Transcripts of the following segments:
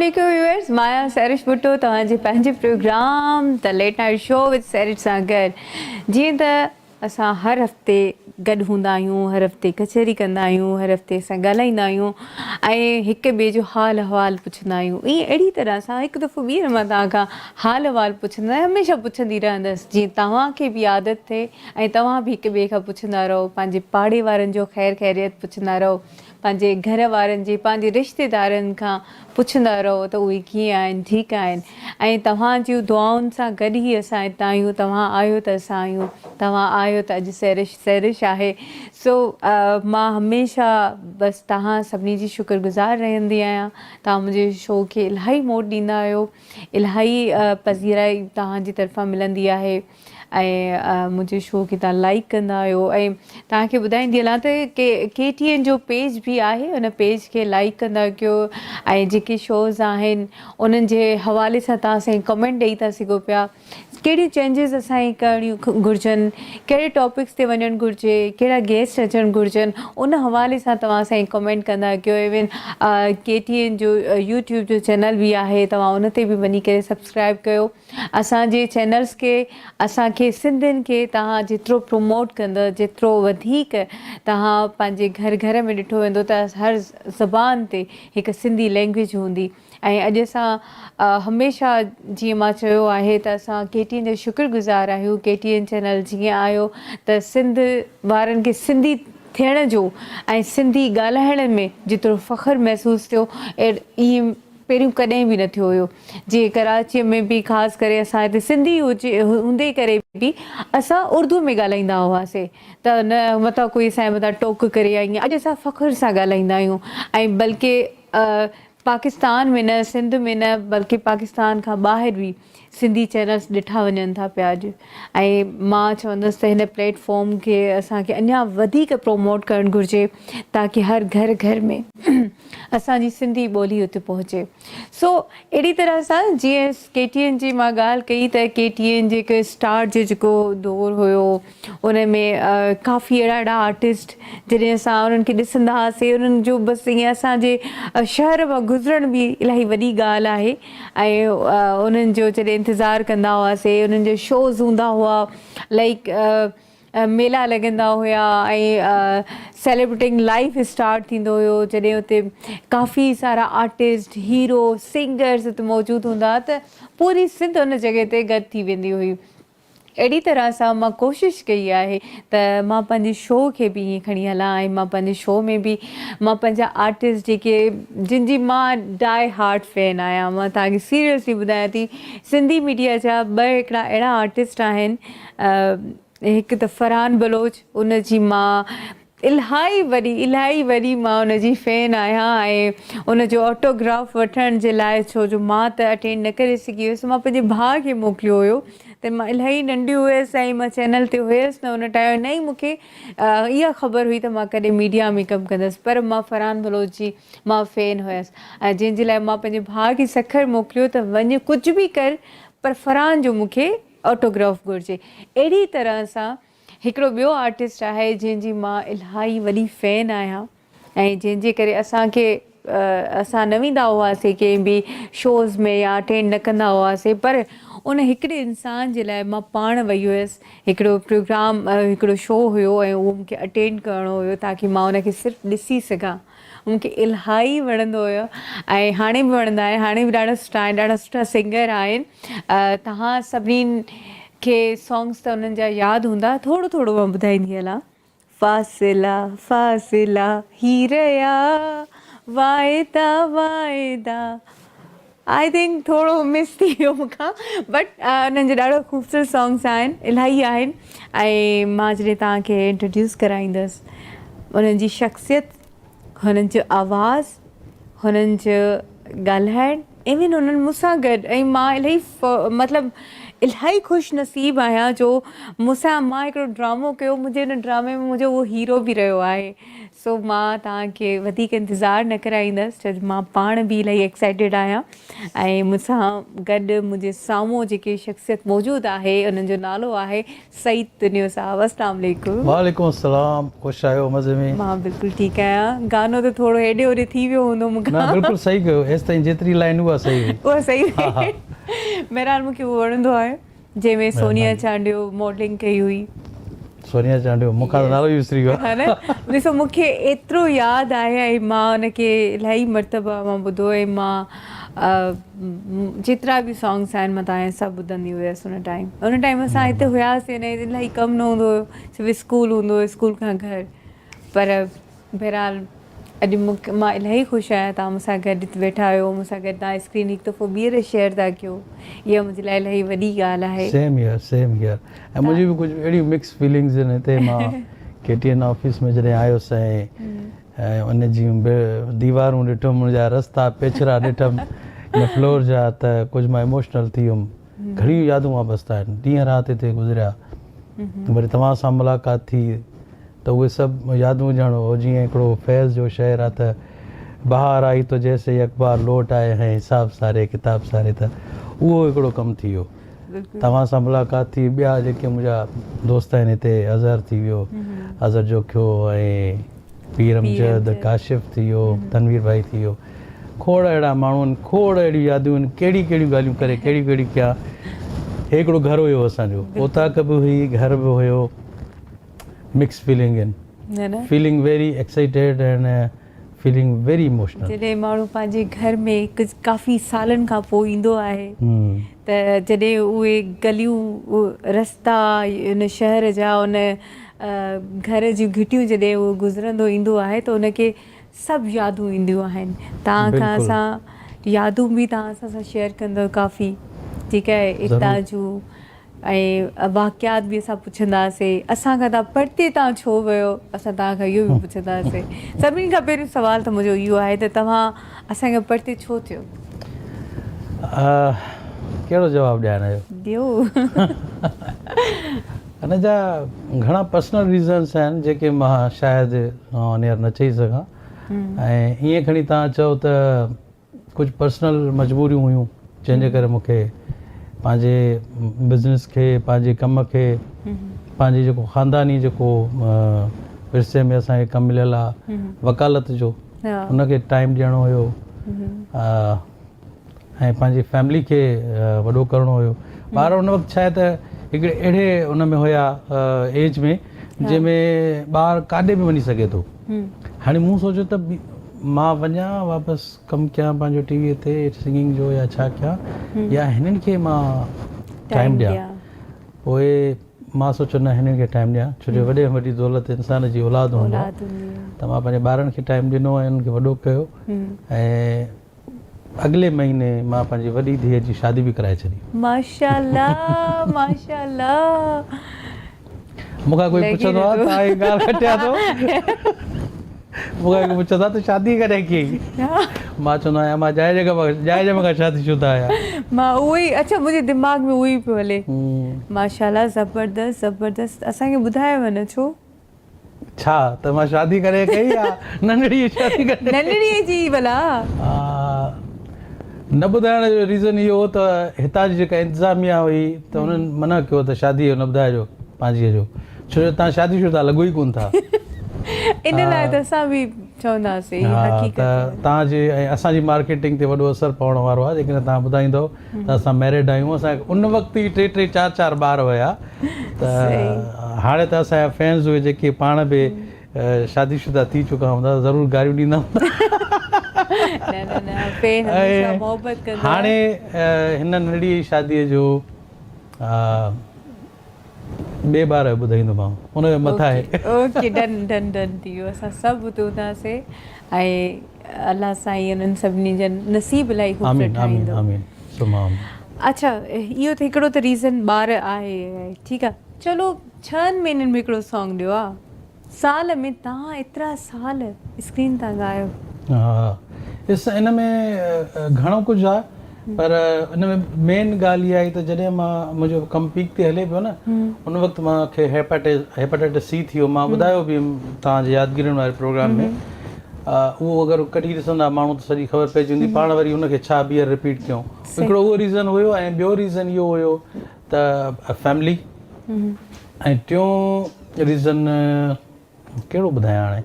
Assalamualaikum viewers, माया सैरिश भुट्टो तव्हांजे पंहिंजे programme the late night show with Sairish सां गॾु। जीअं त असां हर हफ़्ते गॾु हूंदा आहियूं, हर हफ़्ते कचहरी कंदा आहियूं, हर हफ़्ते असां ॻाल्हाईंदा आहियूं ऐं हिक ॿिए जो हाल अहवाल पुछंदा आहियूं। ईअं अहिड़ी तरह सां हिकु दफ़ो ॿीहर मां तव्हांखां हाल अहवाल पुछंदा हमेशह पुछंदी रहंदसि, जीअं तव्हांखे बि आदत थिए ऐं तव्हां बि हिक ॿिए खां पुछंदा रहो, पंहिंजे पाड़े वारनि जो ख़ैरु ख़ैरियत पुछंदा रहो, पंहिंजे घर वारनि जे पंहिंजे रिश्तेदारनि खां पुछंदा रहो त उहे कीअं आहिनि, ठीकु आहिनि। ऐं तव्हां जूं दुआउनि सां गॾु ई असां हितां आहियूं, तव्हां आहियो त असां आहियूं, तव्हां आहियो त अॼु सैरिश आहे। सो मां हमेशह बसि तव्हां सभिनी जी शुक्रगुज़ार रहंदी आहियां। तव्हां मुंहिंजे शो खे इलाही मोट ॾींदा आहियो, इलाही पज़ीराई तव्हांजी तरफ़ां मिलंदी आहे ऐं मुंहिंजे शो खे तव्हां लाइक कंदा आहियो। ऐं तव्हांखे ॿुधाईंदी हलां त KTN जो पेज बि आहे, उन पेज खे लाइक कंदा कयो ऐं जेके शोज़ आहिनि उन्हनि जे हवाले सां तव्हां असांखे कमेंट ॾेई था सघो पिया, कहिड़ी चेंजिस असांखे करणियूं घुरिजनि, कहिड़े टॉपिक्स ते वञणु घुरिजे, कहिड़ा गेस्ट अचणु घुरिजनि, उन हवाले सां तव्हां असांखे कमेंट कंदा कयो। इवन KTN जो यूट्यूब जो चैनल बि आहे, तव्हां उन ते बि वञी करे सब्सक्राइब कयो। असांजे चैनल्स खे, असांखे सिंधियुनि खे तव्हां जेतिरो प्रमोट कंदा, जेतिरो वधीक तव्हां पंहिंजे घर घर में ॾिठो वेंदो त हर ज़बान ते हिकु सिंधी लैंग्वेज हूंदी। ऐं अॼु असां हमेशह जीअं मां चयो आहे त असां KTN जो शुक्रगुज़ार आहियूं। KTN चैनल जीअं आयो त सिंध वारनि खे सिंधी थियण जो ऐं सिंधी ॻाल्हाइण में जेतिरो फ़ख़्रु महसूसु थियो ईअं पहिरियों कॾहिं बि न थियो हुयो। जीअं कराचीअ में बि ख़ासि करे असां हिते सिंधी हूंदे करे बि असां उर्दू में ॻाल्हाईंदा हुआसीं, त न मथां कोई असांजे मथां टोक करे या ईअं। अॼु असां फ़ख़्र सां ॻाल्हाईंदा आहियूं ऐं बल्कि पाकिस्तान में न, सिंध में न, बल्कि पाकिस्तान खां ॿाहिरि बि सिंधी चैनल्स ॾिठा वञनि था पिया अॼु। ऐं मां चवंदसि त हिन प्लेटफॉर्म खे असांखे अञा वधीक प्रोमोट करणु घुरिजे ताकी हर घर घर में असांजी सिंधी ॿोली उते पहुचे। सो अहिड़ी तरह सां जीअं KTN जी मां ॻाल्हि कई त KTN जेके स्टार्ट जो जेको दौरु हुयो उन में काफ़ी अहिड़ा आर्टिस्ट जॾहिं असां उन्हनि खे ॾिसंदा हुआसीं, उन्हनि जो बसि ईअं असांजे शहर मां गुज़रण बि इलाही वॾी ॻाल्हि आहे। ऐं उन्हनि जो जॾहिं इंतज़ारु कंदा हुआसीं, उन्हनि जो शोज़ हूंदा हुआ, लाइक मेला लॻंदा हुया ऐं सेलिब्रेटिंग लाइव स्टार्ट थींदो हुयो, जॾहिं हुते काफ़ी सारा आर्टिस्ट, हीरो, सिंगर्स हुते मौजूदु हूंदा त पूरी सिंध उन जॻह ते गॾु थी वेंदी हुई। अहिड़ी तरह सां मां कोशिशि कई आहे त मां पंहिंजे शो खे बि ईअं खणी हलां ऐं मां पंहिंजे शो में बि मां पंहिंजा आर्टिस्ट जेके जिन जी मां डाई हार्ट फैन आहियां, मां तव्हांखे सीरियसली ॿुधायां थी, सिंधी मीडिया जा हिकिड़ा अहिड़ा आर्टिस्ट आहिनि, हिकु त फरहान बलोच, उन जी मां इलाही वॾी मां उनजी फ़ैन आहियां ऐं उनजो ऑटोग्राफ वठण जे लाइ, छो जो मां त अटेंड न करे सघी हुयसि, मां पंहिंजे भाउ खे मोकिलियो हुयो त मां इलाही नंढी हुयसि ऐं मां चैनल ते हुयसि न उन टाइम, न ई मूंखे इहा ख़बर हुई त मां कॾहिं मीडिया में कमु कंदसि, पर मां फरहान बलोच जी मां फ़ैन हुयसि ऐं जंहिंजे लाइ मां पंहिंजे भाउ खे सखर मोकिलियो त वञ कुझु बि कर पर फरहान जो मूंखे ऑटोग्राफ घुरिजे। अहिड़ी तरह सां हिकिड़ो ॿियो आर्टिस्ट आहे जंहिंजी मां इलाही वॾी फ़ैन आहियां ऐं जंहिंजे करे असां न वेंदा हुआसीं कंहिं बि शोज़ में या अटेंड न कंदा हुआसीं, पर उन हिकिड़े इंसान जे लाइ मां पाण वई हुयसि। हिकिड़ो प्रोग्राम, हिकिड़ो शो हुयो ऐं उहो मूंखे अटेंड करिणो हुयो ताकी मां उनखे सिर्फ़ु ॾिसी सघां। मूंखे इलाही वणंदो हुयो ऐं हाणे बि वणंदा आहिनि, हाणे बि ॾाढा सुठा सिंगर आहिनि। तव्हां सभिनीनि खे सॉन्ग्स त उन्हनि जा यादि हूंदा, थोरो थोरो मां ॿुधाईंदी हलां। फासिला फासिला ही रहिया वाइदा वाइदा, आई थिंक थोरो मिस थी वियो मूंखां, बट उन्हनि जा ॾाढा ख़ूबसूरत सॉन्ग्स आहिनि, इलाही आहिनि। ऐं मां जॾहिं तव्हांखे इंट्रोड्यूस कराईंदसि, उन्हनि जी शख़्सियत, हुननि जो आवाज़ु, हुननि जो ॻाल्हाइणु, इवन उन्हनि मूंसां गॾु, ऐं मां इलाही मतिलबु इलाही ख़ुशि नसीबु आहियां जो मूंसां मां हिकिड़ो ड्रामो कयो, मुंहिंजे हिन ड्रामे में मुंहिंजो उहो हीरो बि रहियो आहे। सो मां तव्हांखे वधीक इंतज़ारु न कराईंदसि, छो मां पाण बि इलाही एक्साइटेड आहियां। ऐं मूंसां गॾु मुंहिंजे साम्हूं जेकी शख़्सियत मौजूदु आहे उन्हनि जो नालो आहे सईद दुनियो साहब। अस्सलाम वालेकुम। वालेकुम अस्सलाम। ख़ुशि आहियो? मज़े में? मां बिल्कुलु ठीकु आहियां। गानो त थोरो हेॾे होॾे थी वियो हूंदो मूंखां। न बिल्कुलु सही कयो, हेसि ताईं जेतिरी लाइन उहा सही हुई। उहा सही हुई। बहरहाल मूंखे उहो वणंदो आहे जंहिंमें सोनिया चांडियो मॉडलिंग कई हुई। सोनिया चांडियो मूंखां नालो ई विसरी वियो है न। ॾिसो मूंखे एतिरो यादि आहे ऐं मां हुनखे इलाही मरतबा मां ॿुधो ऐं मां जेतिरा बि सॉन्ग्स आहिनि मां तव्हांजा सभु ॿुधंदी हुयसि उन टाइम असां हिते हुयासीं न, इलाही कमु न हूंदो हुयो, सिर्फ़ु स्कूल हूंदो हुयो, स्कूल खां घर। पर बहरहाल अॼु मां इलाही ख़ुशि आहियां तव्हां मूंसां गॾु वेठा आहियो, मूंसां गॾु तव्हां स्क्रीन हिकु दफ़ो ॿीहर शेयर था कयो। इहा मुंहिंजे लाइ इलाही वॾी ॻाल्हि आहे। Same here. ऐं मुंहिंजी बि कुझु अहिड़ियूं मिक्स फीलिंग्स आहिनि। हिते मां KTN ऑफिस में जॾहिं आयुसि ऐं उन जूं दीवारूं ॾिठुमि, मुंहिंजा रस्ता पेचरा ॾिठुमि हिन फ्लोर जा, त कुझु मां इमोशनल थी वियुमि। घणियूं यादूं वापसि आहिनि, ॾींहं राति हिते गुज़रिया। वरी तव्हां सां मुलाक़ात थी त उहे सभु यादूं ॼण हो जीअं हिकिड़ो फैज़ जो शेर आहे त बहार आई तो जैसे अख़बार लोट आए हैं हिसाब सारे किताब सारे, त उहो हिकिड़ो कमु थी वियो। तव्हां सां मुलाक़ात थी, ॿिया जेके मुंहिंजा दोस्त आहिनि हिते, अज़हर थी वियो, अज़हर जोखियो, ऐं पीर अमजद, काशिफ़ थी वियो, तनवीर भाई थी वियो। खोड़ अहिड़ा माण्हू आहिनि, खोड़ अहिड़ियूं यादियूं आहिनि, कहिड़ियूं कहिड़ियूं ॻाल्हियूं करे, कहिड़ियूं कहिड़ियूं कया। हिकिड़ो घर हुयो असांजो, ओताक बि हुई, घर बि हुयो, मिक्स फीलिंग आहिनि, feeling very excited and feeling very emotional. जॾहिं माण्हू पंहिंजे घर में काफ़ी सालनि खां पोइ ईंदो आहे त जॾहिं उहे गलियूं रस्ता उन शहर जा उन घर जूं घिटियूं जॾहिं उहो गुज़रंदो ईंदो आहे त उनखे सभु यादूं ईंदियूं आहिनि। तव्हां खां असां यादूं बि तव्हां सां शेयर कंदव काफ़ी, ठीकु आहे, हितां जूं ऐं वाक़ियात बि असां पुछंदासीं। असांखां तव्हां परते तव्हां छो वियो, असां तव्हांखां इहो बि पुछंदासीं। सभिनी खां पहिरियों सुवालु त मुंहिंजो इहो आहे त तव्हां असांखे परते छो थियो? कहिड़ो जवाबु ॾियो? हिन जा घणा पर्सनल रीज़न्स आहिनि जेके मां शायदि ऑन एयर न चई सघां। ऐं ईअं खणी तव्हां चओ त कुझु पर्सनल मजबूरियूं हुयूं जंहिंजे करे मूंखे पंहिंजे बिज़नेस खे, पंहिंजे कम खे, पंहिंजे जेको ख़ानदानी जेको विरसे में असांखे कमु मिलियल आहे वकालत जो, उनखे टाइम ॾियणो हुयो, ऐं पंहिंजी फैमिली खे वॾो करिणो हुयो। ॿार उन वक़्तु छा आहे त हिकिड़े अहिड़े उन में हुया एज में जंहिंमें ॿारु काॾे बि वञी सघे थो। हाणे मूं सोचियो त मां वञा वापसि कमु कयां पंहिंजो टीवीअ ते सिंगिंग जो या छा कयां, या हिननि खे मां टाइम ॾियां। पोइ मां सोचियो न, हिननि खे टाइम ॾियां, छो जो वॾे में वॾी दौलत इंसान जी औलाद हूंदो आहे। त मां पंहिंजे ॿारनि खे टाइम ॾिनो ऐं उन्हनि खे वॾो कयो। ऐं अॻिले महीने मां पंहिंजी वॾी धीअ जी शादी बि कराए छॾी। माशाअल्लाह माशाअल्लाह। मूंखां कोई पुछंदो आहे तव्हां हीअ ॻाल्हि खटिया थो, मूंखां पुछंदो आहे त शादी कॾहिं कई, मां चवंदो आहियां मां जाइ खां शादीशुदा आहियां। मां उहो ई, अच्छा मुंहिंजे दिमाग़ में उहो ई पियो हले। माशाअल्लाह, ज़बरदस्त ज़बरदस्त। असांखे ॿुधायव न छो? छा त मां शादी करे कई आहे? नंढड़ी शादी करे, नंढड़ीअ जी भला? न ॿुधाइण जो रीज़न इहो हो त हितां जी जेका इंतिज़ामिया हुई त हुननि मना कयो त शादी जो न ॿुधाइजो पंहिंजीअ जो, छो जो तव्हां शादीशुदा लॻो ई कोन था। इन लाइ त असां बि चवंदासीं त तव्हांजी ऐं असांजी मार्केटिंग ते वॾो असरु पवण वारो आहे। जेकॾहिं तव्हां ॿुधाईंदव त असां मैरिड आहियूं, असांखे उन वक़्तु ई 3-3 4-4 ॿार हुया। त हाणे त असांजा फैन्स हुए जेके पाण बि शादीशुदा थी चुका हूंदा, ज़रूरु गारियूं ॾींदा हूंदा। हाणे हिन नंढड़ी शादीअ जो ॿिए ॿार ॿुधाईंदोमांव, हुनजे मथां आहे। ओके, डन डन डन थी वियो। असां सभु ॿुधंदासीं ऐं अलाह साईं उन्हनि सभिनी जा नसीब इलाही ख़ूबसूरत ठाहींदो। अच्छा, इहो त हिकिड़ो त रीज़न ॿार आहे, ठीकु आहे। चलो 6 महीननि में हिकिड़ो सॉन्ग ॾियो आहे, साल में तव्हां एतिरा साल स्क्रीन था ॻायो। हा, ॾिस हिन में घणो कुझु आहे। पर हिन में मेन ॻाल्हि इहा आई त जॾहिं मां मुंहिंजो कमु पीक ते हले पियो न उन वक़्तु मूंखे हेपेटाइटिस सी थी वियो। मां ॿुधायो बि तव्हांजे यादगिरियुनि वारे प्रोग्राम में उहो अगरि कढी ॾिसंदा माण्हू त सॼी ख़बर पइजी वेंदी पाण वरी हुनखे छा ॿीहर रिपीट कयूं। हिकिड़ो उहो रीज़न हुयो ऐं ॿियो रीज़न इहो हुयो त फैमिली ऐं टियों रीज़न कहिड़ो ॿुधायां हाणे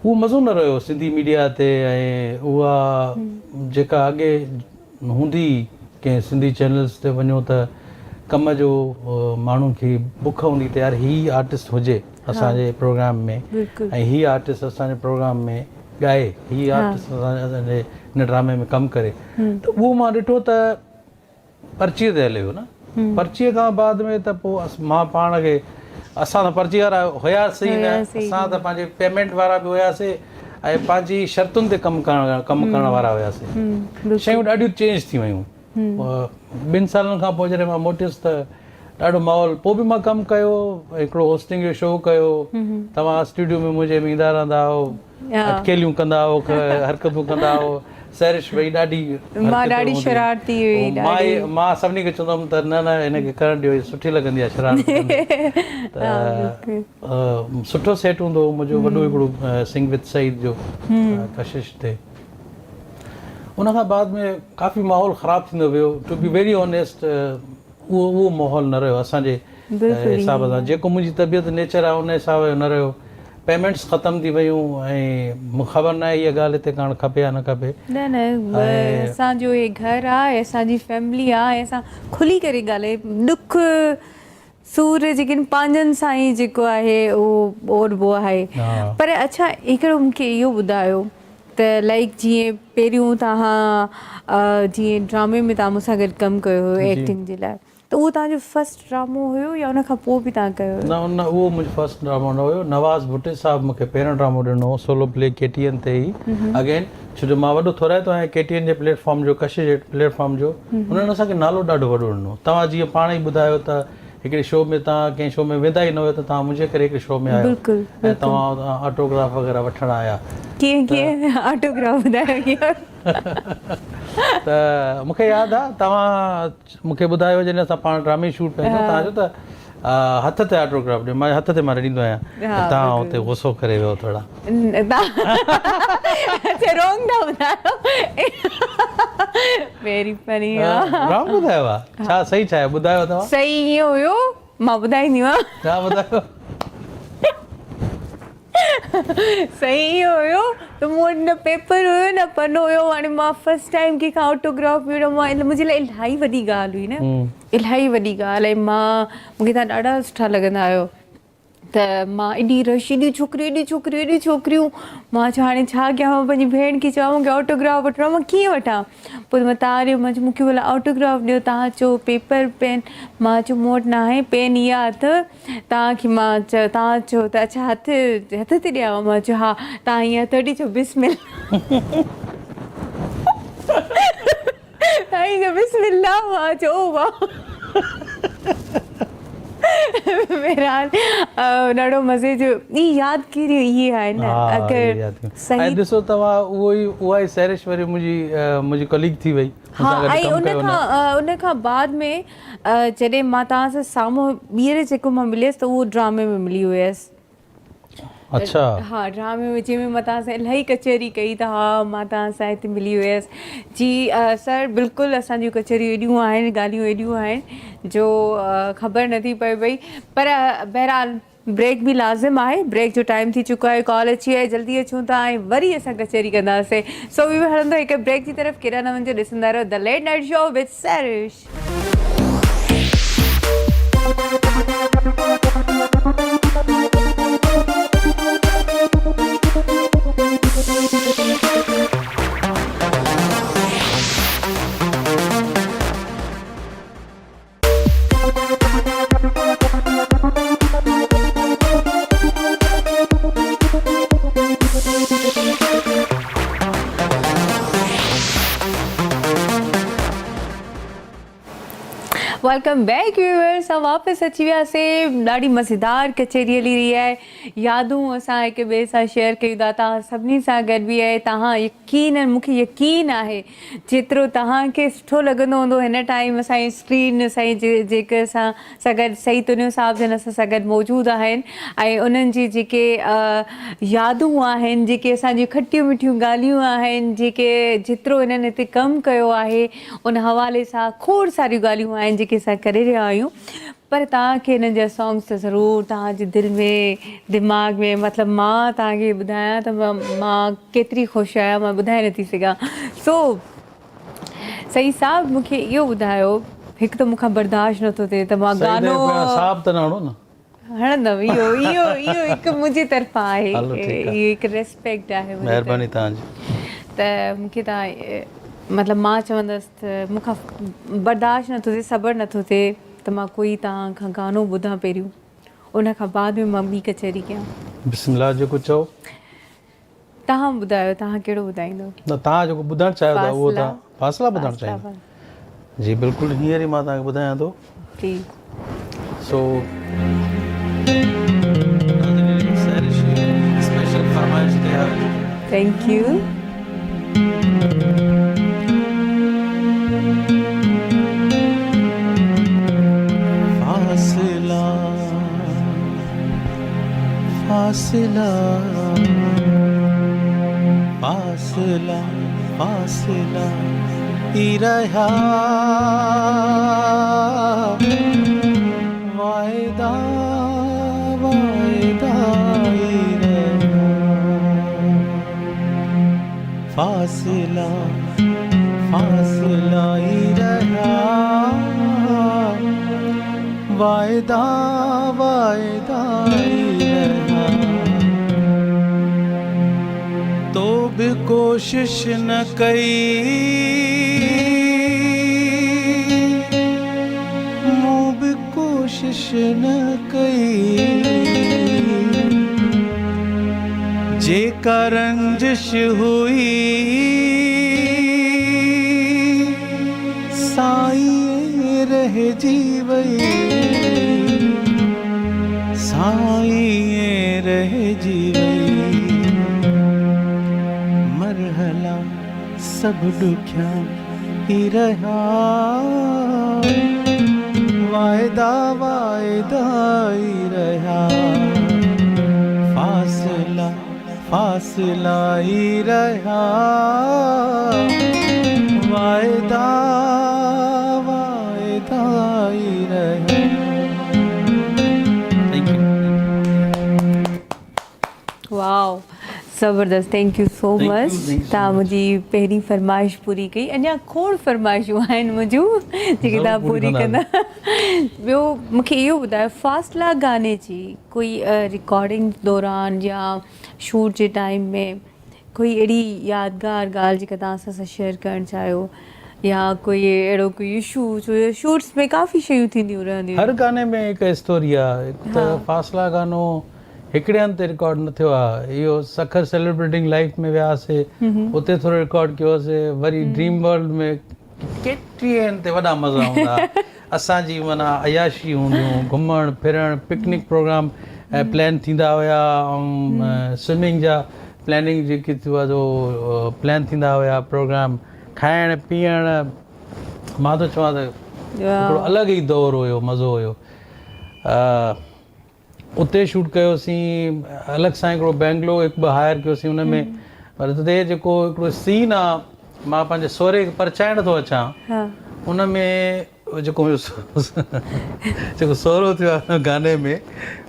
उहो मज़ो न रहियो सिंधी मीडिया ते ऐं उहा जेका अॻे हूंदी कंहिं सिंधी चैनल्स ते वञो त कम जो माण्हुनि खे बुख हूंदी त यार हीअ आर्टिस्ट हुजे असांजे प्रोग्राम में ऐं हीअ आर्टिस्ट असांजे प्रोग्राम में ॻाए हीअ आर्टिस्ट असांजे हिन ड्रामे में कमु करे त उहो मां ॾिठो त पर्चीअ ते हले वियो न। पर्चीअ खां बाद में त पोइ मां पाण खे असां त पर्ची वारा हुयासीं न असां त पंहिंजे पेमेंट वारा बि हुयासीं ऐं पंहिंजी शर्तुनि ते कमु करण वारा हुयासीं। शयूं ॾाढियूं चेंज थी वियूं। 2 सालनि खां पोइ जॾहिं मां मोटियुसि त ॾाढो माहौल पोइ बि मां कमु कयो हिकिड़ो होस्टिंग जो शो कयो। तव्हां स्टूडियो में मुंहिंजे में ईंदा रहंदा हुओ अटकेलियूं कंदा हुओ हरकतूं कंदा हुओ। सैरिश भई ॾाढी शरारती हुई। मां सभिनी खे चवंदुमि त न न हिनखे करणु ॾियो सुठी लॻंदी आहे शरारत त सुठो सेट हूंदो हुओ मुंहिंजो वॾो हिकिड़ो सिंग विद सईद जो कशिश ते। उन खां बाद में काफ़ी माहौल ख़राबु थींदो वियो। टू बी वेरी ऑनेस्ट उहो माहौल न रहियो असांजे हिसाब सां जेको मुंहिंजी तबियत नेचर आहे उन हिसाब जो न रहियो। पेमेंट्स ख़तमु थी वियूं ऐं मूंखे ख़बर न आहे इहा ॻाल्हि हिते करणु खपे या न खपे। न असांजो हे घरु आहे असांजी फैमिली आहे असां खुली करे ॻाल्हाए दुख सूर जेके पंहिंजनि सां ई जेको आहे उहो ओरबो आहे। पर अच्छा हिकिड़ो मूंखे इहो ॿुधायो त लाइक जीअं पहिरियों तव्हां जीअं ड्रामे में तव्हां मूंसां गॾु कमु कयो हुयो एक्टिंग जे लाइ त उहो तव्हांजो फस्ट ड्रामो हुयो या उन खां पोइ बि तव्हां कयो? न उहो मुंहिंजो फस्ट ड्रामो न हुयो। नवाज़ भुट्टे साहिबु मूंखे पहिरियों ड्रामो ॾिनो हो सोलो प्ले KTN ते ई अगेन छो जो मां वॾो थोराइतो आहियां KTN जे प्लेटफॉर्म जो कशिश जे प्लेटफॉर्म जो उन्हनि असांखे नालो ॾाढो वॾो ॾिनो। तव्हां जीअं पाण ई ॿुधायो त हिकिड़े शो में तव्हां कंहिं शो में वेंदा ई न हुयो त तव्हां मुंहिंजे करे हिकिड़े शो में आयो ऐं तव्हां ऑटोग्राफ वग़ैरह वठणु आया। कीअं ऑटोग्राफ ॿुधायो त मूंखे यादि आहे तव्हां मूंखे ॿुधायो जॾहिं असां पाण ड्रामे शूट कयूं तव्हांजो त हथ ते ऑटोग्राफ ॾियो मां हथ ते मां ॾींदो आहियां तव्हां हुते गुस्सो करे वियो थोरा। ॿुधायो आहे छा सही छा आहे ॿुधायो तव्हां? सही ईअं हुयो मां ॿुधाईंदीमांव। छा ॿुधायो? सही इहो हुयो त मूं वटि न पेपर हुयो न पनो हुयो। हाणे मां फस्ट टाइम कंहिंखां ऑटोग्राफ मिलियो मुंहिंजे लाइ इलाही वॾी ॻाल्हि हुई न इलाही वॾी ॻाल्हि। ऐं मूंखे तव्हां ॾाढा सुठा लॻंदा आहियो त मां एॾी रश एॾी छोकिरियूं मां चयो हाणे छा कयां मां पंहिंजी भेण खे चवां मूंखे ऑटोग्राफ वठिणो आहे मां कीअं वठां। पोइ मां तव्हां ॾियो मां चयो मूंखे भला ऑटोग्राफ ॾियो तव्हां चयो पेपर पेन मां चयो मूं वटि न आहे पेन इहा अथव तव्हांखे मां चयो तव्हां चयो त अच्छा हथ ते ॾियांव मां चयो हा तव्हां हीअं तॾहिं चयो बिस्मिल्लाह तव्हां बिस्मिल्लाह मां चयो वाह बहरहाल ॾाढो मज़े जो ई यादगिरी इहे आहे न अगरि सही ॾिसो तव्हां उहा ई सैरिश वरी मुंहिंजी कलीग थी वई। हा ऐं उन खां बाद में जॾहिं मां तव्हां सां साम्हूं ॿीहर जेको मां मिलियसि त उहो ड्रामे में मिली हुयसि। अच्छा हा ड्रामे में जंहिंमें मां तव्हां सां इलाही कचहरी कई त हा मां तव्हां सां हिते मिली हुयसि जी सर बिल्कुलु असांजियूं कचहरियूं एॾियूं आहिनि ॻाल्हियूं एॾियूं आहिनि जो ख़बर नथी पए पई। पर बहरहाल ब्रेक बि लाज़िम आहे ब्रेक जो टाइम थी चुको आहे कॉल अची आहे जल्दी अचूं था ऐं वरी असां कचहरी कंदासीं। सो बि हलंदो हिकु ब्रेक जी तरफ़ केॾा न वञो ॾिसंदा रहो the late night show with Sairish. Welcome back viewers. हम वापसि अची वियासीं। ॾाढी मज़ेदार कचेरी हली रही आहे। यादूं असां हिक ॿिए सां शेयर कयूं था, तव्हां सभिनी सां गॾु बि आहे। तव्हां यकीनन, मूंखे यकीन आहे जेतिरो तव्हांखे सुठो लॻंदो हूंदो हिन टाइम असांजी स्क्रीन असांजी जेके असां सां गॾु सही तुनियो साहिब जन असां सां गॾु मौजूदु आहिनि ऐं उन्हनि जी जेके यादूं आहिनि, जेके असांजी खटियूं मिठियूं ॻाल्हियूं आहिनि, जेके जेतिरो हिननि हिते कमु कयो आहे उन हवाले सां खोड़ सारियूं ॻाल्हियूं आहिनि जेके असां करे रहिया आहियूं। पर तव्हांखे हिननि जा सॉन्ग्स त ज़रूरु तव्हांजे दिलि में दिमाग़ में, मतिलबु मां तव्हांखे ॿुधायां त मां केतिरी ख़ुशि आहियां, मां ॿुधाए नथी सघां। सो सही साहिबु मूंखे इहो ॿुधायो, हिकु त मूंखां बर्दाश्त नथो थिए त मां गानो साहब त न हणो न हणंदमि। इहो इहो इहो हिकु मुंहिंजी तरफ़ां आहे, हलो ठीकु आहे। इहो हिकु रेस्पेक्ट आहे मुंहिंजी महिरबानी तव्हांजी। त मूंखे तव्हां मतिलबु मां चवंदसि त मूंखां बर्दाश्त नथो थिए, सब्र नथो थिए त मां कोई तव्हां खां गानो ॿुधां पहिरियों, उन खां बाद में मां ॿी कचहरी कयां। बिस्मिल्लाह जेको चओ। तव्हां ॿुधायो, तव्हां कहिड़ो ॿुधाईंदो? न तव्हां जेको ॿुधणु चाहियो था उहो फासला। तव्हां फ़ासिला ॿुधणु चाहियो? जी बिल्कुलु, हींअर ई मां तव्हांखे ॿुधायां थो। प्लीज़। सो स्पेशल फरमाइश ते थैंक यू। फासिला फासिला फासिला फासिला ही रहा वायदा वायदा ही रहा फासिला फासिला ही रहा वायदा वायदा ही रहा तो भी कोशिश न कई मूं भी कोशिश न कई जेका रंजिश हुई साईं रह जी वई साईं रह जी वई मरहला सब दुखिया ही रहा वायदा वायदा ही रहा फासला फासला ही रहा वायदा वायदा ही रहा। Thank U. वाओ, ज़बरदस्त। Thank you so much. तव्हां मुंहिंजी पहिरीं फरमाइश पूरी कई। अञा खोड़ फरमाइशूं आहिनि मुंहिंजूं जेके तव्हां पूरी कंदा। ॿियो मूंखे इहो ॿुधायो, फासला गाने जी कोई रिकॉर्डिंग दौरान या शूट जे टाइम में कोई अहिड़ी यादगार ॻाल्हि जेका तव्हां असां सां शेयर करणु चाहियो, या कोई अहिड़ो कोई इशू? छो शूट्स में काफ़ी शयूं थींदियूं रहंदियूं। हर गाने में हिकु स्टोरी आहे। हिकु त फासला गानो हिकिड़े हंधि ते रिकॉर्ड न थियो आहे। इहो सखर सेलिब्रेटिंग लाइफ में वियासीं, उते थोरो रिकॉर्ड कयोसीं। वरी ड्रीम वर्ल्ड में केतिरी आहिनि ते वॾा मज़ा हूंदा। असांजी माना अयाशी हूंदियूं, घुमणु फिरणु, पिकनिक प्रोग्राम प्लान थींदा हुया, ऐं स्विमिंग जा प्लानिंग जेकी थी आहे जो प्लान थींदा हुया, प्रोग्राम खाइणु पीअणु। मां त चवां त हिकिड़ो अलॻि ई दौर हुयो, मज़ो हुयो। उते शूट कयोसीं। अलॻि सां हिकिड़ो बैंगलोर हिकु ॿ हायर कयोसीं हुन में। पर उते जेको हिकिड़ो सीन आहे, मां पंहिंजे सहुरे खे परचाइण थो अचां, उन में जेको जेको सहुरो थियो आहे गाने में,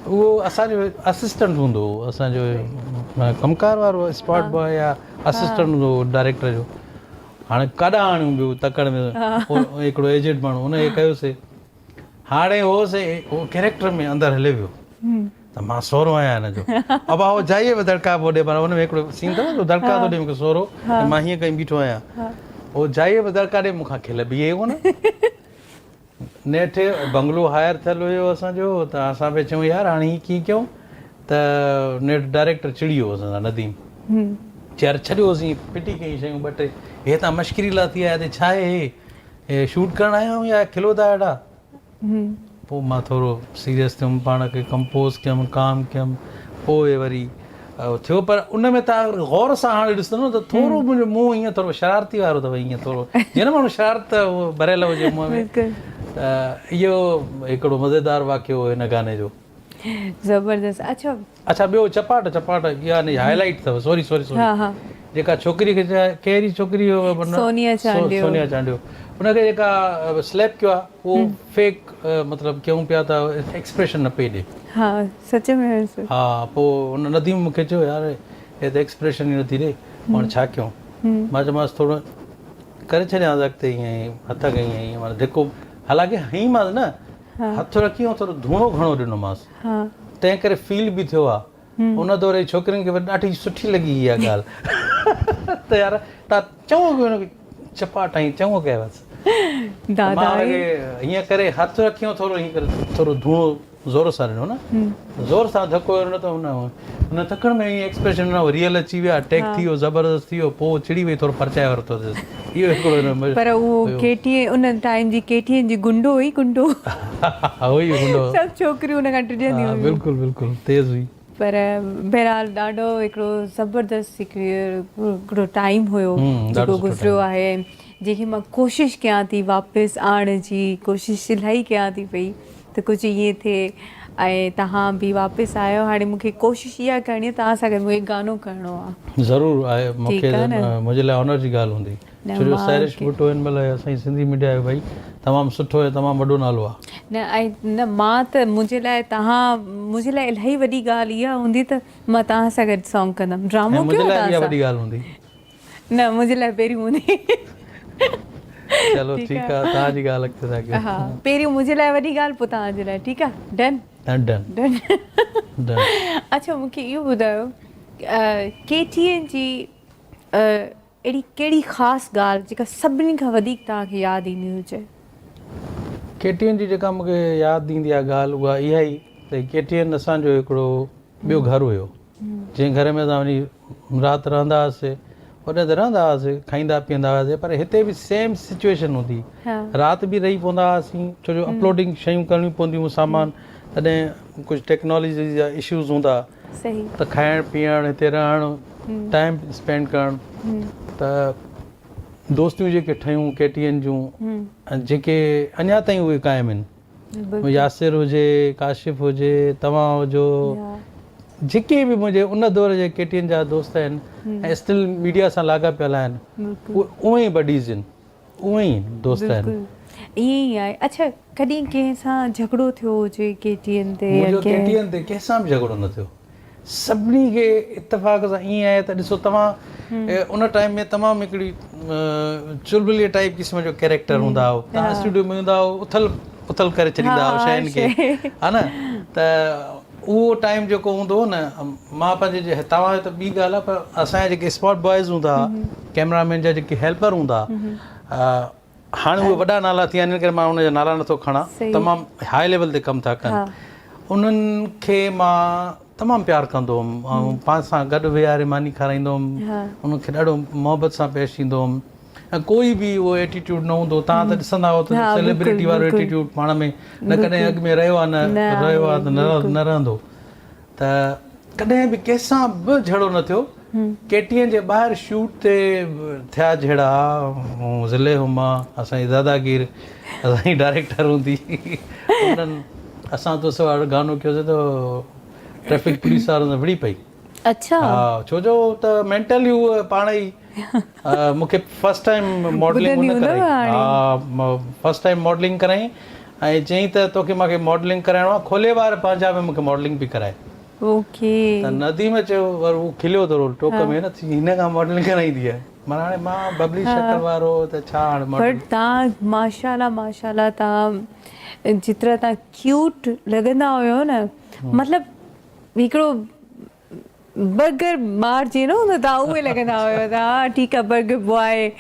उहो असांजो असिस्टेंट हूंदो हुओ, असांजो कमकार वारो स्पॉट बॉय या असिस्टेंट हूंदो हुओ डायरेक्टर जो। हाणे काॾां आणियूं ॿियूं तकड़ में हिकिड़ो एजेंट माण्हू हुनखे कयोसीं। हाणे उहो कैरेक्टर में अंदरि हले वियो त मां सहुरो आहियां हिनजो। अब आओ जाइए में दड़का पोइ ॾे, माना हुन में हिकिड़ो सीन अथव जो दड़का थो ॾे मूंखे सहुरो, मां हीअं कहीं बीठो आहियां। उहो जाइए में दड़का ॾे, मूंखां खिल बीहे कोन। नेठि बंगलो हायर थियल हुयो असांजो, त असां पिया चयूं यार हाणे हीअं कीअं कयूं, त नेठि डायरेक्टर चिड़ी वियो असां नदीम। चयार छॾियोसीं, फिटी कई शयूं ॿ टे। हे तव्हां मश्करी लाइ थी आया हिते, छा आहे हे शूट करणु आया आहियूं या खिलो था हेॾा? पोइ मां थोरो सीरियस थियुमि, पाण खे कंपोज़ कयमि, काम कयमि, पोइ वरी थियो। पर उन में तव्हां गौर सां हाणे ॾिसंदो न त थोरो मुंहिंजो मुंहुं ईअं थोरो शरारती वारो अथव, ईअं थोरो जीअं न माण्हू शरारत भरियल हुजे मुंहं में। इहो हिकिड़ो मज़ेदार वाक़ियो हो हिन गाने जो। ज़बरदस्त। अच्छा ॿियो चपाट इहा हाईलाइट अथव। सॉरी जेका छोकिरी खे कहिड़ी छोकिरी हो, सोनिया चांडियो, उनखे जेका स्लैप कयो आहे उहो फेक मतिलबु कयूं पिया था, एक्सप्रेशन न पई ॾे। सच में। पोइ हुन नदीम मूंखे चयो यार हे त एक्सप्रेशन ई नथी ॾे, हाणे छा कयूं? मां चयोमांसि थोरो करे छॾियांसि अॻिते ईअं ई हथ कई ईअं, माना जेको हालांकि हईं मां न हथ रखी ऐं थोरो धूणो घणो ॾिनोमांसि, तंहिं करे फील बि थियो आहे। उन दौरे छोकिरियुनि खे ॾाढी सुठी लॻी इहा ॻाल्हि त यार तव्हां चङो चपाट ऐं चङो कयोसि। मां हीअं करे हथ रखियो, थोरो हीअं करे थोरो धूणो ज़ोर सां ॾिनो न, ज़ोर सां धको न त हुन तकड़ में ईअं एक्सप्रेशन न रियल अची विया, टेक थी वियो, ज़बरदस्त थी वियो, पोइ चिड़ी वई, थोरो परचाए वरितो अथसि। इहो हिकिड़ो पर उहो केटीअ उन टाइम जी केटीअ जी गुंडो हुई, गुंडो सभु छोकिरियूं हुन खां टिजंदियूं हुयूं। बिल्कुलु तेज़ हुई। पर बहरहाल ॾाढो हिकिड़ो ज़बरदस्त हिकिड़ो टाइम हुयो जेको गुज़रियो आहे, जंहिंखे मां कोशिशि कयां थी वापसि आणण जी, कोशिशि इलाही कयां थी पई त कुझु ईअं थिए। ऐं तव्हां बि वापसि आयो, हाणे मूंखे कोशिशि इहा करणी आहे तव्हां सां गॾु मूंखे गानो करिणो आहे। ज़रूरु आहे, मूंखे मुंहिंजे लाइ ऑनर जी ॻाल्हि हूंदी, छो जो सैरिश भुट्टो हिन महिल असांजी सिंधी मीडिया जो भई तमामु सुठो ऐं तमामु वॾो नालो आहे। न मां त मुंहिंजे लाइ इलाही वॾी ॻाल्हि इहा हूंदी त मां तव्हां सां गॾु सॉन्ग कंदमि, ड्रामो मुंहिंजे लाइ इहा वॾी ॻाल्हि हूंदी। न मुंहिंजे लाइ पहिरीं हूंदी। चलो ठीकु आहे, तव्हांजी ॻाल्हि अॻिते था कयो। पहिरीं मुंहिंजे लाइ वॾी ॻाल्हि, पोइ तव्हांजे लाइ। ठीकु आहे, डन। अच्छा मूंखे इहो ॿुधायो, केटीअ जी अहिड़ी कहिड़ी ख़ासि ॻाल्हि जेका सभिनी खां वधीक तव्हांखे यादि ईंदी हुजे? केटीएन जी जेका मूंखे यादि ईंदी आहे ॻाल्हि, उहा इहा ई त केटीएन असांजो हिकिड़ो ॿियो घरु हुयो, जंहिं घर में असां वञी राति रहंदा हुआसीं, होॾे त रहंदा हुआसीं, खाईंदा पीअंदा हुआसीं, पर हिते बि सेम सिचुएशन हूंदी, राति बि रही पवंदा हुआसीं, छो जो अपलोडिंग शयूं करणियूं पवंदियूं सामान, तॾहिं कुझु टेक्नोलॉजी जा इशूज़ हूंदा, त खाइणु पीअणु हिते रहणु, टाइम स्पेंड करणु, त दोस्तियूं जेके ठहियूं केटीएन जूं, जेके अञा ताईं उहे क़ाइमु आहिनि, यासिर हुजे, काशिफ़ हुजे, तव्हां हुजो, जेके बि मुंहिंजे उन दौर जे केटीएन जा दोस्त आहिनि ऐं स्टिल मीडिया सां लाॻापियल आहिनि, उहे ई बडीज़ आहिनि, उहे ई दोस्त आहिनि। ईअं ई आहे। अच्छा कॾहिं कंहिं सां झगड़ो थियो हुजे केटीएन ते? मुंहिंजो केटीएन ते कंहिं सां बि झगड़ो न थियो, सभिनी खे इत्तेफ़ाक़ सां ईअं आहे त ॾिसो तव्हां उन टाइम में तमामु हिकिड़ी चुलबुलीअ टाइप क़िस्म जो कैरेक्टर हूंदा हुओ, तव्हां स्टूडियो में हूंदा हुओ, उथल करे छॾींदा हुओ शयुनि खे, हा न, त उहो टाइम जेको हूंदो हो न, मां पंहिंजे तव्हां त ॿी ॻाल्हि आहे, पर असांजा जेके स्पॉट बॉयज़ हूंदा हुआ, कैमरामैन जा जेके हेल्पर हूंदा, हाणे उहे वॾा नाला थी विया आहिनि, इन करे मां उनजा नाला नथो खणा, तमामु हाई लेवल ते कमु था कनि, उन्हनि खे मां तमामु प्यारु कंदो हुउमि, ऐं पाण सां गॾु वेहारे मानी खाराईंदो हुउमि, उनखे ॾाढो मोहबत सां पेश ईंदो हुउमि, ऐं कोई बि उहो एटीट्यूड न हूंदो। तव्हां त ॾिसंदा हुओ त सेलिब्रिटी वारो एटीट्यूड पाण में न कॾहिं अॻु में रहियो आहे, न रहियो आहे त न रहंदो, त कॾहिं बि कंहिंसां बि झगड़ो न थियो। केटीएन जे ॿाहिरि शूट ते थिया झेड़ा, ज़िले हुमा, असांजी दादागीर असांजी डायरेक्टर हूंदी, उन्हनि असां तो सवाइ गानो कयोसीं त ट्रैफिक पुलिस वारनि सां विड़ी पई। अच्छा, हा, छो जो त मेंटली उहा पाण ई मूंखे फर्स्ट टाइम मॉडलिंग हुन कराई, हा फर्स्ट टाइम मॉडलिंग कराई, ऐं चई त तोखे मूंखे मॉडलिंग कराइणो आहे, खोले वार पंहिंजा में मूंखे मॉडलिंग बि कराए। ओके, त नदीम चयो, पर उहो खिलियो थोरो टोक में, न हिन खां मॉडलिंग कराईंदी आहे, माना हाणे मां बबली शक्ल वारो त छा हाणे। पर तव्हां माशाल्लाह माशाल्लाह, तव्हां जेतिरा तव्हां क्यूट लॻंदा हुयो न, मतिलबु हिकिड़ो बर्गर बार जे न हूंदो, तव्हां उहे लॻंदा हुयो, हा ठीकु आहे, बर्गर बॉय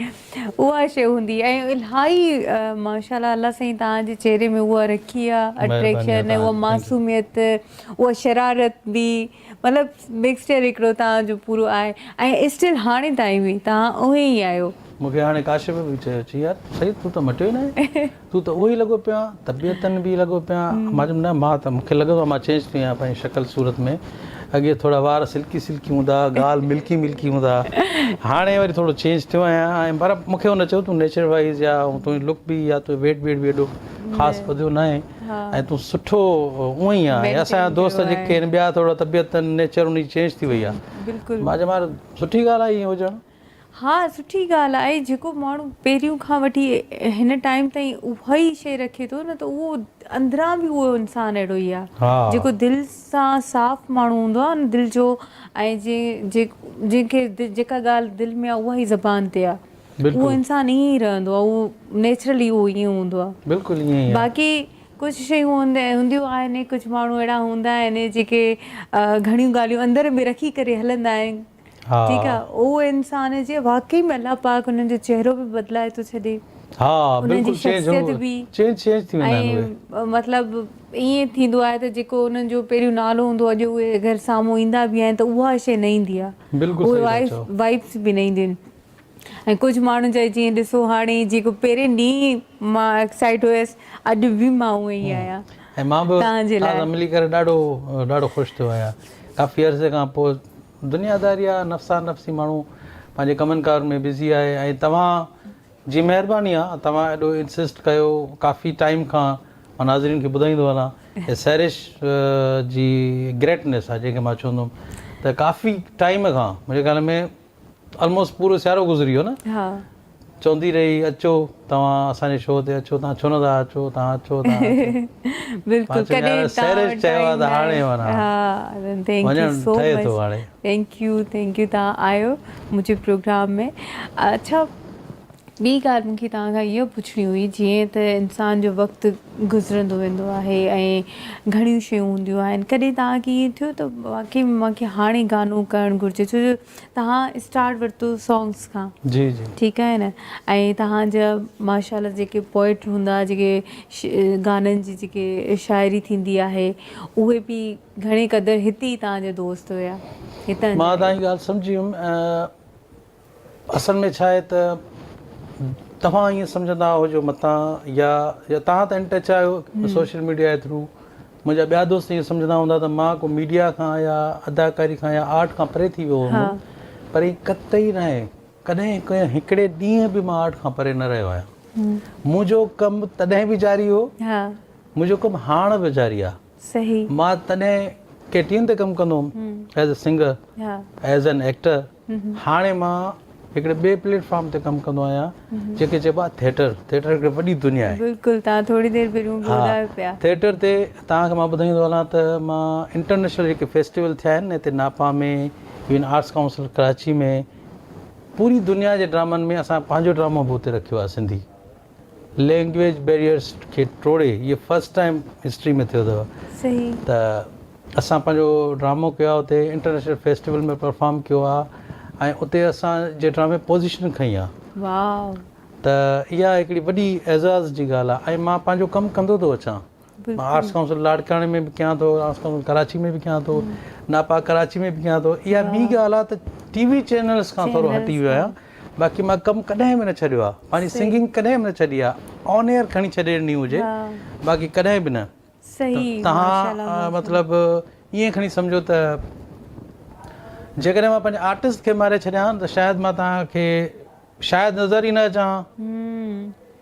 उहा शइ हूंदी, ऐं इलाही माशाल्लाह अल्लाह साईं तव्हांजे चहिरे में उहा रखी आहे अट्रैक्शन, ऐं उहा मासूमियत, उहा शरारत बि, मतिलबु मिक्सचर हिकिड़ो तव्हांजो पूरो आहे, ऐं स्टिल हाणे ताईं बि तव्हां उहे ई आहियो, मूंखे हाणे काशिफ बि चयो चई यार सही तूं त मटियो ई न आहे, तूं त उहो ई लॻो पियो आहे, तबियतनि बि लॻो पियो आहे। मां चयुमि न मां त मूंखे लॻंदो आहे मां चेंज थी आहियां पंहिंजी शक्ल सूरत में। अॻे थोरा वार सिल्की सिल्की हूंदा, ॻाल्हि मिल्की मिल्की हूंदा, हाणे वरी थोरो चेंज थियो आहियां। ऐं पर मूंखे हुन चयो तूं नेचर वाइज़ या तुंहिंजी लुक बि या तुंहिंजो वेट वेट बि एॾो ख़ासि वधियो न आहे ऐं तूं सुठो उअं ई आहे। असांजा दोस्त जेके आहिनि ॿिया थोरा तबियतनि नेचर उन जी चेंज थी वई आहे। बिल्कुलु मां चयो सुठी ॻाल्हि आहे ईअं हुजणु। हा सुठी ॻाल्हि आहे। जेको माण्हू पहिरियों खां वठी हिन टाइम ताईं उहा ई शइ रखे थो न, त उहो अंदरां बि उहो इंसानु अहिड़ो ई आहे जेको दिलि सां साफ़ माण्हू हूंदो आहे न दिलि जो, ऐं जंहिंखे जेका ॻाल्हि दिलि में आहे उहा ई ज़बान ते आहे, उहो इंसानु ईअं ई रहंदो आहे, उहो नेचुरली उहो ईअं हूंदो आहे। बिल्कुलु ईअं ई। बाक़ी कुझु शयूं हूंदियूं आहिनि, कुझु माण्हू अहिड़ा हूंदा आहिनि जेके घणियूं ॻाल्हियूं अंदरि में रखी करे हलंदा आहिनि। ठीकु आहे, उहो इंसान जे वाकई में अल्लाह पाक हुननि जो चहिरो बि बदिलाए थो छॾे, हुनजी शख़्सियत बि ऐं मतिलबु ईअं थींदो आहे त जेको उन्हनि जो पहिरियों नालो हूंदो अॼु उहे अगरि साम्हूं ईंदा बि आहिनि त उहा शइ न ईंदी आहे, उहे वाइब्स बि न ईंदियूं आहिनि। ऐं कुझु माण्हू जा जीअं ॾिसो हाणे जेको पहिरें ॾींहुं मां एक्साइट हुयसि, अॼु बि मां उअं ई आहियां। ऐं मां बि मिली करे ॾाढो ख़ुशि थियो आहियां। काफ़ी अर्से खां पोइ दुनियादारी आहे, नफ़्सा नफ़्सी माण्हू पंहिंजे कमनि कार में बिज़ी आहे। ऐं तव्हां जी महिरबानी आहे, तव्हां एॾो इंसिस्ट कयो काफ़ी टाइम खां। मां नाज़रीन खे ॿुधाईंदो हलां ऐं सैरिश जी ग्रेटनेस आहे जंहिंखे मां चवंदुमि त काफ़ी टाइम खां मुंहिंजे ख़्याल में ऑलमोस्ट पूरो सियारो गुज़री वियो न, चवंदी रही अचो तव्हां असांजे शो ते अचो, तव्हां छो नथा अचो, तव्हां अचो बिल्कुलु सैरिश चयो आहे त हाणे वञणु ठहे थो। हाणे थैंक यू तव्हां आयो मुंहिंजे प्रोग्राम में। अच्छा ॿी ॻाल्हि मूंखे तव्हां खां इहो पुछणी हुई, जीअं त इंसान जो वक़्तु गुज़रंदो वेंदो आहे ऐं घणियूं शयूं हूंदियूं आहिनि, कॾहिं तव्हांखे ईअं थियो त वाकई मूंखे हाणे गानो करणु घुरिजे, छो जो तव्हां स्टार्ट वरितो सॉन्ग्स खां, जी जी ठीकु आहे न, ऐं तव्हांजा माशाल्लाह जेके पोइट हूंदा, जेके गाननि जी जेके शाइरी थींदी आहे, उहे बि घणे क़दुरु हिते ई तव्हांजा दोस्त हुया हितां। मां तव्हांजी ॻाल्हि सम्झी वियुमि। असल में छा आहे त तव्हां ईअं सम्झंदा हुजो मतां या तव्हां त इन टच आहियो सोशल मीडिया जे थ्रू, मुंहिंजा ॿिया दोस्त ईअं सम्झंदा हूंदा त मां को मीडिया खां या अदाकारी खां या आर्ट खां परे थी वियो हुउमि, पर हीअ कतई न आहे। कॾहिं कंहिं हिकिड़े ॾींहं बि मां आर्ट खां परे न रहियो आहियां। मुंहिंजो कमु तॾहिं बि जारी हो, मुंहिंजो कमु हाणे बि जारी आहे। सही, मां तॾहिं केटीएन ते कमु कंदो हुउमि as a singer, as an actor. हाणे मां हिकिड़े ॿिए प्लेटफॉर्म ते कमु कंदो आहियां जेके चइबो आहे थिएटर हिकिड़ी वॾी दुनिया आहे। बिल्कुलु, तव्हां थोरी देरि पहिरियों ॿुधायो पिया। थिएटर ते तव्हांखे मां ॿुधाईंदो हलां त मां इंटरनेशनल जेके फेस्टिवल थिया आहिनि हिते नापा में, इवन आर्ट्स काउंसिल कराची में, पूरी दुनिया जे ड्रामनि में असां पंहिंजो ड्रामो बि हुते रखियो आहे सिंधी। लैंग्वेज बैरियर्स खे टोड़े इहे फस्ट टाइम हिस्ट्री में थियो अथव। सही, त असां पंहिंजो ड्रामो कयो आहे हुते, इंटरनेशनल फेस्टिवल में परफॉर्म कयो आहे ऐं उते असांजे ड्रामे पोज़ीशन खई आहे। वाह, त इहा हिकिड़ी वॾी एज़ाज़ जी ॻाल्हि आहे। ऐं मां पंहिंजो कमु कंदो थो अचां। मां आर्ट्स काउंसिल लाड़काणे में बि कयां थो, आर्ट्स काउंसिल कराची में बि कयां थो, नापा कराची में बि कयां थो। इहा ॿी ॻाल्हि आहे त टीवी चैनल्स खां थोरो हटी वियो आहियां। बाक़ी मां कमु कॾहिं बि न छॾियो आहे, पंहिंजी सिंगिंग कॾहिं बि न छॾी आहे। ऑन एयर खणी छॾे ॾिनी हुजे, बाक़ी कॾहिं बि न। तव्हां मतिलबु ईअं खणी सम्झो त जेकॾहिं मां पंहिंजे आर्टिस्ट खे मारे छॾियां त शायदि मां तव्हांखे शायदि नज़र ई न अचां,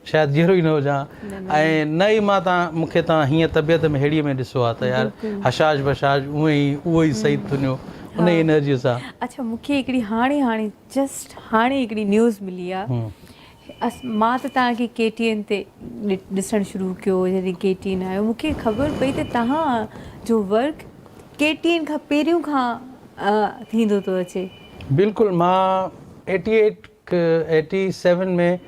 शायदि जहिड़ो ई न हुजां, ऐं न ई मां मूंखे तव्हां हीअं तबियत में हेड़ीअ में ॾिसो आहे त यार हशाश बशाश उहो ई सही दुनियो उन ई एनर्जीअ सां। अच्छा, मूंखे हिकिड़ी हाणे जस्ट हिकिड़ी न्यूज़ मिली आहे। मां त तव्हांखे केटीएन ते ॾिसणु शुरू कयो जॾहिं केटीएन आयो, मूंखे ख़बर पई त तव्हांजो वर्क केटीएन खां पहिरियों खां थींदो थो अचे। बिल्कुलु, मां 87 में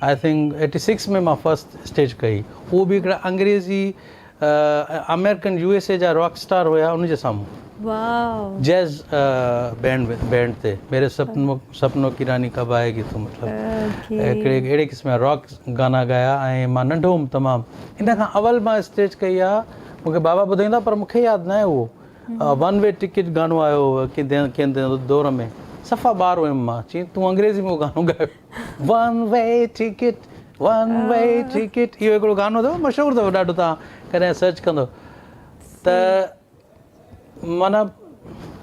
आई थिंक 86 में मां फर्स्ट स्टेज कई, उहो बि हिकिड़ा अंग्रेज़ी अमेरिकन USA जा रॉक स्टार हुया उनजे साम्हूं। वाह, जैज़ बैंड ते मेरे सपनों की रानी कब आएगी तू, मतिलबु हिकिड़े अहिड़े क़िस्म जा रॉक गाना ॻाया। ऐं मां नंढो हुउमि तमामु, इन खां अवल मां स्टेज कई आहे। मूंखे बाबा ॿुधाईंदा पर मूंखे यादि न आहे उहो। वन वे टिकट गानो आयो कंहिं दौर में, सफ़ा ॿार हुयुमि मां, चई तूं अंग्रेज़ी में उहो गानो ॻायो। One way ticket one way ticket इहो हिकिड़ो गानो अथव मशहूरु अथव ॾाढो तव्हां कॾहिं सर्च कंदो त माना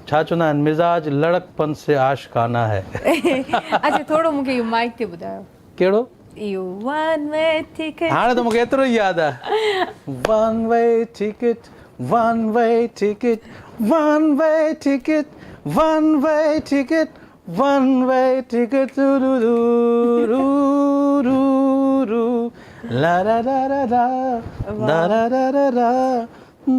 छा चवंदा आहिनि मिज़ाज लड़कपन से आशिकाना है अच्छा थोरो मूंखे इहो माइक ते ॿुधायो कहिड़ो इहो वन वे टिकट हाणे त मूंखे एतिरो ई यादि आहे one way ticket one way ticket one way ticket one way ticket one way ticket रू रू रू रू रू ला रा रा रा रा दा रा रा रा रा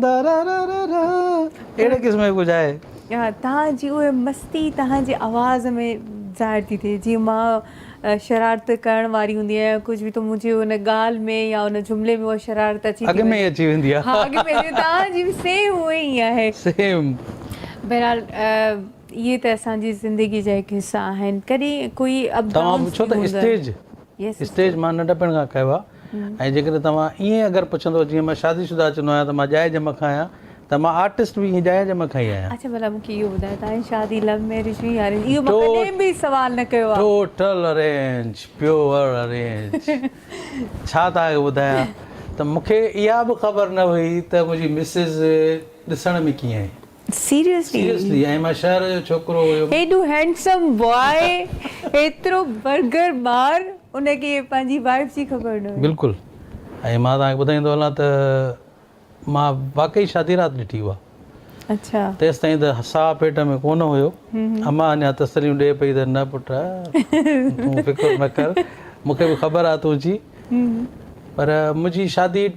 दा रा रा रा रा अहिड़े क़िस्म जो कुझु आहे तव्हांजी उहे मस्ती तव्हांजी आवाज़ में ज़ाहिर थी थिए जीअं मां शरारत करण वारी हूंदी आहियां कुझु बि त मुंहिंजे हुन ॻाल्हि में या हुन जुमिले में उहा शरारत अची अॻ में ई अची वेंदी आहे हा अॻ में तव्हांजी बि सेम उहे ई आहे सेम बहरहाल इहे त असांजी ज़िंदगी जा हिकु हिसा आहिनि कॾहिं कोई तव्हां पुछो त स्टेज स्टेज मां नंढपण खां कयो आहे ऐं जेकॾहिं तव्हां ईअं अगरि पुछंदो जीअं मां शादीशुदा चवंदो आहियां त मां जाइ जम खां आहियां त मां आर्टिस्ट बि ईअं जाइ जम खां ई आहियां अच्छा भला मूंखे इहो ॿुधायो तव्हांजी शादी लव मैरिज हुई या इहो मां कॾहिं बि सवाल न कयो आहे टोटल अरेंज प्योर अरेंज छा तव्हांखे ॿुधायां त मूंखे इहा बि ख़बर न हुई त मुंहिंजी मिसिस ॾिसण में कीअं आहे सीरियसली ऐं मां शहर जो छोकिरो हुयो हेॾो हैंडसम बॉय एतिरो बर्गर ॿार उनखे पंहिंजी वाइफ जी ख़बर न हुई बिल्कुलु ऐं मां तव्हांखे ॿुधाईंदो हलां त मां वाक़ई शादी राति ॾिठी हुआ अच्छा तेसि ताईं त साह पेट में कोन हुयो अम्मा अञा तसलियूं ॾिए पई त न पुटु तूं फ़िक्रु न कर मूंखे बि ख़बर आहे तुंहिंजी पर मुंहिंजी शादी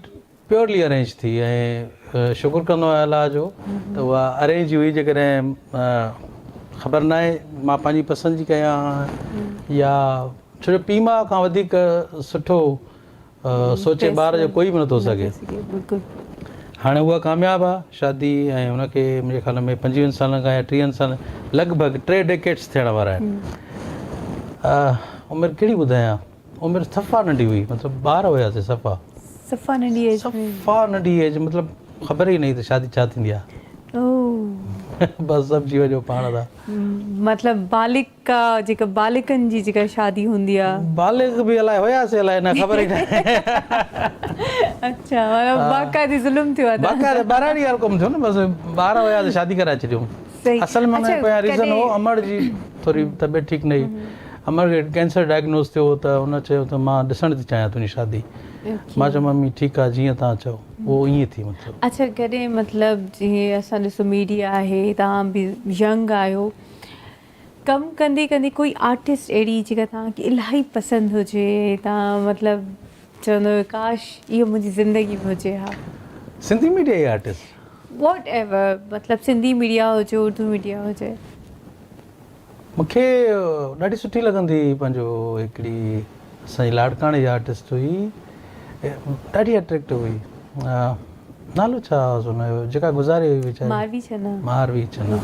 प्योरली अरेंज थी ऐं शुक्र कंदो आहियां अलाह जो त उहा अरेंज हुई जेकॾहिं ख़बर न आहे मां पंहिंजी पसंदि जी कयां या छो जो पीउ माउ खां वधीक सुठो सोचे ॿार जो कोई बि नथो सघे हाणे उहा कामयाबु आहे शादी ऐं हुनखे मुंहिंजे ख़्याल में 25 सालनि खां या 30 साल लॻभॻि 3 डेकेड्स थियण वारा आहिनि उमिरि कहिड़ी ॿुधायां उमिरि सफ़ा नंढी हुई मतिलबु ॿार हुयासीं सफ़ा नंढी एज मतिलबु ख़बर ई न त शादी छा थींदी आहे बसि सम्झी वञो पाण था मतिलबु बालिका जेका बालिकनि जी जेका शादी हूंदी आहे बालिक बि अलाए हुयासीं अलाए न ख़बर ई न अच्छा बाक़ाइदे ज़ुल्म थियो आहे बाक़ाइदे ॿारहं ॾींहं कमु थियो न बसि ॿार हुयासीं शादी कराए छॾियूं असल में हुन रीज़न हो अमर जी थोरी तबियत ठीकु न हुई अमर खे कैंसर डायग्नोस थियो त हुन चयो त मां ॾिसणु थी चाहियां तुंहिंजी शादी मां चयो मम्मी ठीकु आहे जीअं तव्हां चओ उहो ईअं थी मतिलबु अच्छा कॾहिं मतिलबु जीअं असां ॾिसो मीडिया आहे तव्हां बि यंग आहियो कमु कंदे कंदे कोई आर्टिस्ट अहिड़ी जेका तव्हांखे इलाही पसंदि हुजे तव्हां मतिलबु चवंदो हुयो काश इहो मुंहिंजी ज़िंदगी में हुजे हा सिंधी मीडिया जी आर्टिस्ट वॉट एवर मतिलबु सिंधी मीडिया हुजे उर्दू मीडिया हुजे मूंखे ॾाढी सुठी लॻंदी हुई पंहिंजो हिकिड़ी असांजी लाड़काणे जी आर्टिस्ट हुई ॾाढी अट्रैक्टिव हुई नालो छा हुनजो जेका गुज़ारे हुई वीचारी मारवी चन्ना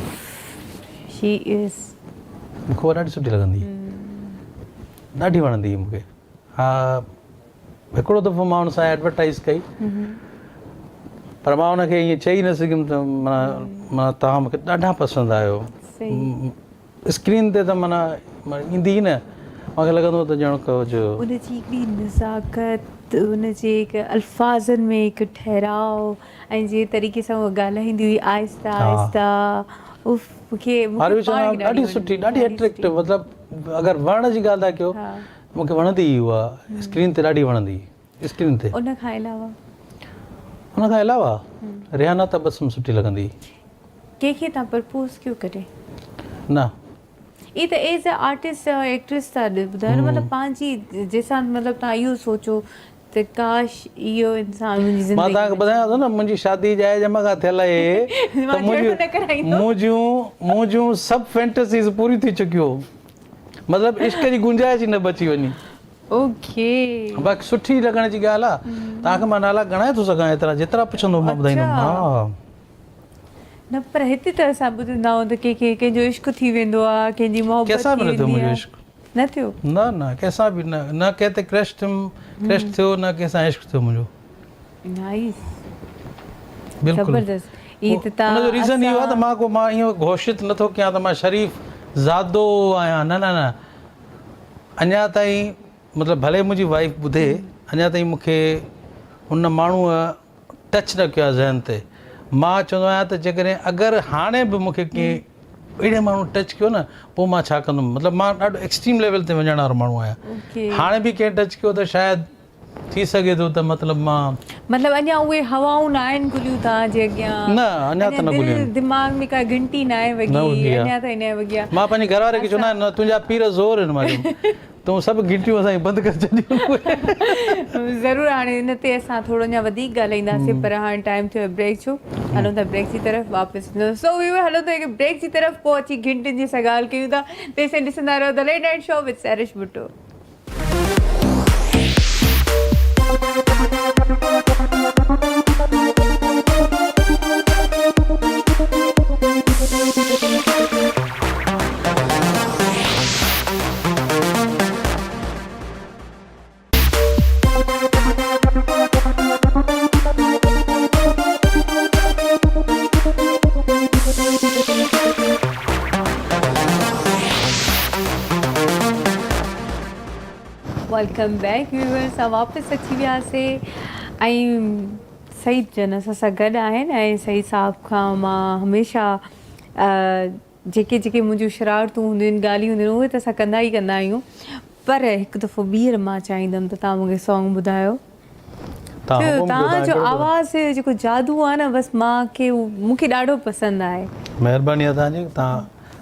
शी इज़ मूंखे उहा ॾाढी सुठी लॻंदी हुई ॾाढी वणंदी हुई मूंखे हा हिकिड़ो दफ़ो मां हुन सां एडवर्टाइज़ कई पर मां हुनखे ईअं चई न सघियुमि त माना तव्हां मूंखे ॾाढा पसंदि आहियो स्क्रीन ते त माना ईंदी ई न मूंखे लॻंदो त ॼण कुझु उनजी हिकिड़ी नज़ाकत उनजे हिकु अल्फाज़नि में हिकु ठहराव ऐं जंहिं तरीक़े सां उहा ॻाल्हाईंदी हुई आहिस्ता आहिस्ता मूंखे ॾाढी सुठी ॾाढी अट्रैक्टिव मतिलबु अगरि वणण जी ॻाल्हि था कयो मूंखे वणंदी हुई उहा स्क्रीन ते ॾाढी वणंदी हुई स्क्रीन ते उन खां अलावा रिहाना तबस्सुम सुठी लॻंदी हुई कंहिंखे तव्हां प्रपोज़ कयो कॾहिं न ये त एज़ अ आर्टिस्ट एक्ट्रेस था ॿुधायो न मतिलबु पंहिंजी जंहिंसां मतिलबु तव्हां इहो सोचो त काश इहो इंसानु मुंहिंजी ज़िंदगी मां तव्हांखे ॿुधायां थो न मुंहिंजी शादी जाइ जम खां थियल आहे त मुंहिंजूं सभु फैंटेसीज़ पूरी थी चुकियूं मतिलबु इश्क जी गुंजाइश ई न बची वञी ओके बाक़ी सुठी लॻण जी ॻाल्हि आहे तव्हांखे मां नाला ॻणाए थो सघां एतिरा जेतिरा पुछंदो मां ॿुधाईंदुमि हा न पर हिते त असां ॿुधंदा आहियूं त कंहिंजो इश्क थी वेंदो आहे कंहिंजी मोहबत कंहिंसां बि न थियो मुंहिंजो इश्क न थियो न कंहिंसां बि न कंहिं ते क्रश थियो न कंहिंसां इश्क थियो मुंहिंजो नाइस बिल्कुलु हुनजो रीज़न इहो आहे त मां इहो घोषित नथो कयां त मां शरीफ़ ज़ादो आहियां न अञा ताईं मतिलबु भले मुंहिंजी वाइफ ॿुधे, अञा ताईं मूंखे हुन माण्हूअ टच न कयो आहे ज़हन ते। मां चवंदो आहियां त जेकॾहिं अगरि हाणे बि मूंखे कंहिं अहिड़े माण्हू टच कयो न, पोइ मां छा कंदुमि। मतिलबु मां ॾाढो एक्सट्रीम लेवल ते वञण वारो माण्हू आहियां। हाणे बि कंहिं टच कयो त शायदि थी सघे थो त मतिलबु मां अञा उहे हवाऊं न आहिनि खुलियूं तव्हांजे अॻियां? न, अञा त न खुलियूं आहिनि। दिमाग़ में का घंटी न आहे वॻी, अञा ताईं न वॻी आहे। मां पंहिंजे घर वारे खे चवंदा आहिनि न तुंहिंजा पीर ज़ोर आहिनि, मां तूं सभु घंटियूं असांजी बंदि करे छॾियूं। ज़रूरु हाणे हिन ते असां थोरो अञा वधीक ॻाल्हाईंदासीं, पर हाणे टाइम थियो ब्रेक जो। हलूं था ब्रेक जी तरफ़ वापसि। सो वी हलूं था हिकु ब्रेक जी तरफ़, पोइ अची घंटियुनि जी सां ॻाल्हि कयूं था। तेसिताईं ॾिसंदा रहो the late night show with Sairish Bhutto. Welcome back viewers. असां वापसि अची वियासीं ऐं सईद जन असां सां गॾु आहिनि। ऐं सईद साहब खां मां हमेशह जेके जेके मुंहिंजूं शरारतूं हूंदियूं आहिनि, ॻाल्हियूं हूंदियूं आहिनि, उहे त असां कंदा ई कंदा आहियूं। पर हिकु दफ़ो ॿीहर मां चाहींदमि त तव्हां मूंखे सॉन्ग ॿुधायो। तव्हांजो आवाज़ जेको जादू आहे न, बसि मूंखे ॾाढो पसंदि आहे। महिरबानी आहे तव्हांजी। तव्हां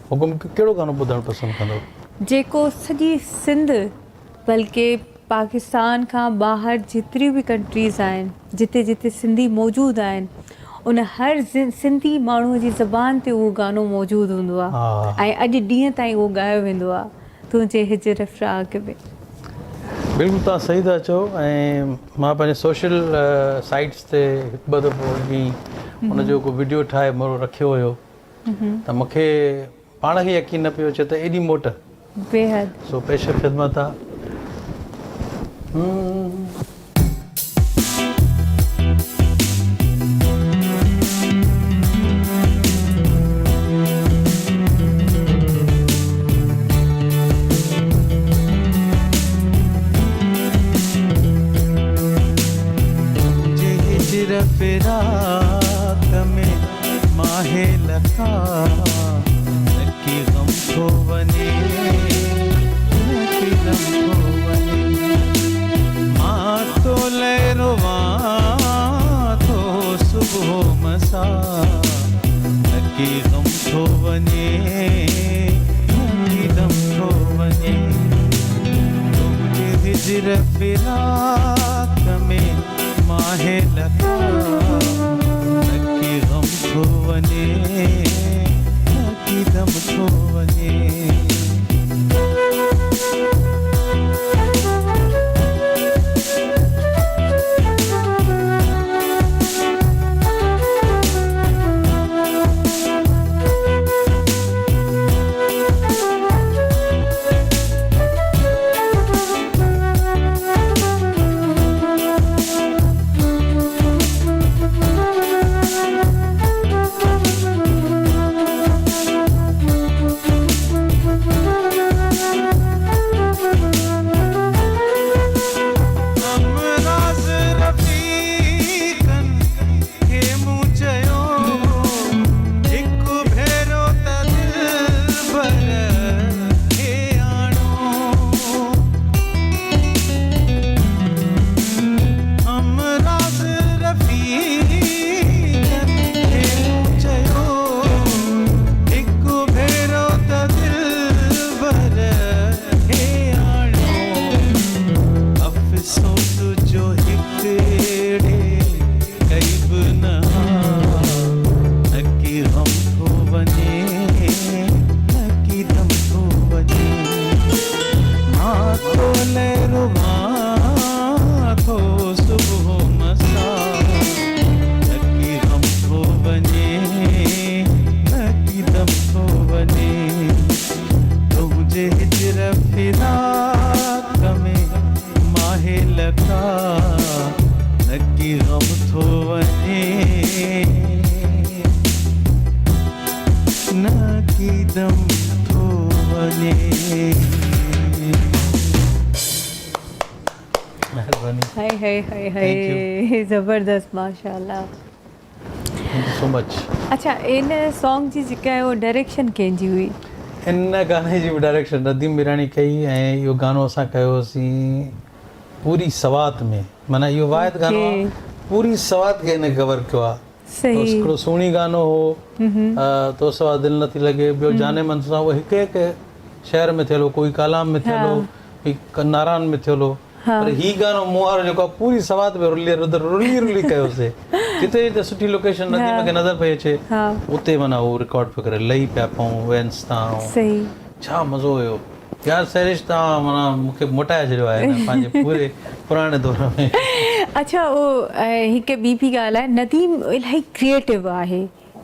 हुकुम कहिड़ो गानो ॿुधणु पसंदि कंदव? जेको सॼी सिंध बल्कि पाकिस्तान खां ॿाहिरि जेतिरियूं बि कंट्रीज़ आहिनि, जिते जिते सिंधी मौजूदु आहिनि, उन हर सिंधी माण्हूअ जी ज़बान ते उहो गानो मौजूदु हूंदो आहे। ऐं अॼु ॾींहं ताईं उहो ॻायो वेंदो आहे, तुंहिंजे हिजर फ़िराक़ में। बिल्कुलु तव्हां सही था चओ। ऐं मां पंहिंजे सोशल साइट्स ते हिकु ॿ दफ़ो ईअं हुनजो को वीडियो ठाहे रखियो हुयो, त मूंखे पाण खे यकीन न पियो अचे त एॾी मोट बेहद। सो पेश ख़िदमत आहे। फिराक में माहे लखा नकी गम थो वञे, नकी गम थो वञे। मां तो लहरोवां थो सुबुह मसा, नकी गम थो वञे, नकी गम थो वञे। तुंहिंजे हिजर फिराक में माहे लखा नकी गम थो वञे, नकी दम थो वञे। महिरबानी। हाय हाय हाय हाय, ज़बरदस्त, माशाल्लाह। Thank you so much. अच्छा, इन सॉन्ग जी जेका आहे उहो डायरेक्शन कंहिंजी हुई? इन गाने जी डायरेक्शन नदीम बिरानी कई ऐं इहो गानो असां कयोसीं पूरी सवात में, माना इहो वाहिद गानो आहे पूरी सवात खे हिन कवर कयो आहे। सही। हिकिड़ो सुहिणी गानो हो, तो सवा दिलि नथी लॻे, ॿियो जाने मन सां, उहो हिकु हिकु शहर में थियल हो, कोई कालाम में थियल हो, कोई नारायण में थियल हो, पर ही गानो मूं वारो जेको आहे पूरी सवात में रुली कयोसीं। जिते जिते सुठी लोकेशन नदीम खे नज़र पई अचे उते माना उहो रिकॉर्ड पियो करे, लही पिया पऊं वेंस तां। सही। छा मज़ो हुयो यार। सैरिश तव्हां माना मूंखे मोटाए छॾियो आहे हिन पंहिंजे पूरे पुराणे दौर में। अच्छा, उहो हिकु ॿी बि ॻाल्हि आहे, नदीम इलाही क्रिएटिव आहे,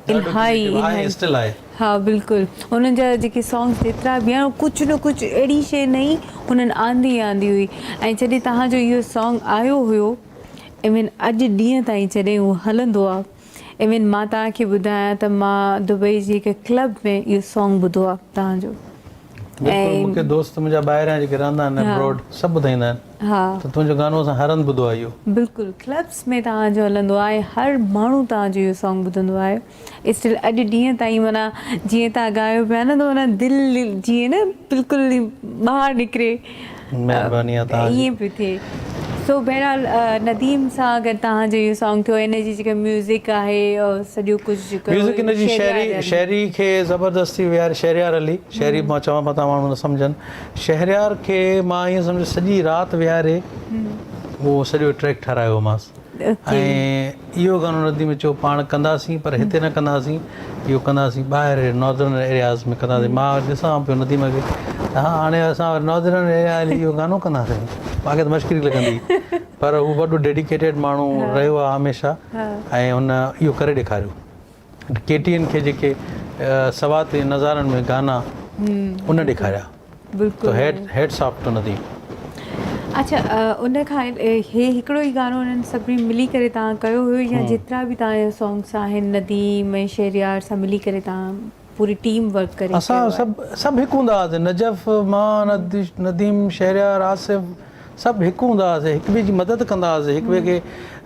इलाही स्टिल आहे। हा बिल्कुलु, हुननि जा जेके सॉन्ग्स जेतिरा बि आहिनि कुझु न कुझु अहिड़ी शइ नई हुननि आंदी हुई। ऐं जॾहिं तव्हांजो इहो सॉन्ग आयो हुयो, इवन अॼु ॾींहं ताईं जॾहिं उहो हलंदो आहे, इवन मां तव्हांखे ॿुधायां त मां दुबई जी हिकु क्लब में इहो सॉन्ग ॿुधो आहे तव्हांजो। ऐं मूंखे दोस्त मुंहिंजा ॿाहिरां जेके रहंदा आहिनि अब्रॉड, सभु ॿुधाईंदा आहिनि हा त तुंहिंजो गानो असां हरंद ॿुधो आहे इहो। बिल्कुलु, क्लब्स में तव्हांजो हलंदो आहे, हर माण्हू तव्हांजो इहो सॉन्ग ॿुधंदो आहे। स्टिल अॼु ॾींहं ताईं माना जीअं तव्हां ॻायो पिया न, त माना दिलि जीअं न बिल्कुलु ॿाहिरि निकिरे, महिरबानी आहे तव्हांजी। ईअं पियो थिए। सो बहरहाल नदीम सां अगरि तव्हांजो इहो सॉन्ग थियो, इन जी जेका म्यूज़िक आहे और सॼो कुझु जेको म्यूज़िक इन जी शहरी खे ज़बरदस्ती विहारे, शहरियार अली, शहरी मां चवां पिया, तव्हां माण्हू न सम्झनि, शहरियार खे मां ईअं सम्झो सॼी राति विहारे उहो सॼो ट्रैक ठारायोमांसि। ऐं इहो गानो नदीम में चयो पाण कंदासीं, पर हिते न कंदासीं, इहो कंदासीं ॿाहिरि नॉर्दर्न एरियाज़ में कंदासीं। मां ॾिसां पियो नदीम खे, हा हाणे असां नॉर्दर्न एरिया हली इहो गानो कंदासीं, मूंखे त मश्किरी लॻंदी, पर हू वॾो डेडिकेटेड माण्हू रहियो आहे हमेशह, ऐं हुन इहो करे ॾेखारियो। KTN खे जेके सवात नज़ारनि में गाना उन ॾेखारिया, तो हेड्स ऑफ टू नदीम। अच्छा, उन खां हे हिकिड़ो ई गानो उन्हनि सभिनी मिली करे तव्हां कयो हुयो, या जेतिरा बि तव्हांजा सॉन्ग्स आहिनि नदीम ऐं शहरियार सां मिली करे तव्हां पूरी टीम वर्क करे? असां सभु हिकु हूंदा हुआसीं, नजफ़, मां, नदीम, शहरियार, आसिफ़, सभु हिकु हूंदा हुआसीं, हिक ॿिए जी मदद कंदा हुआसीं, हिक ॿिए खे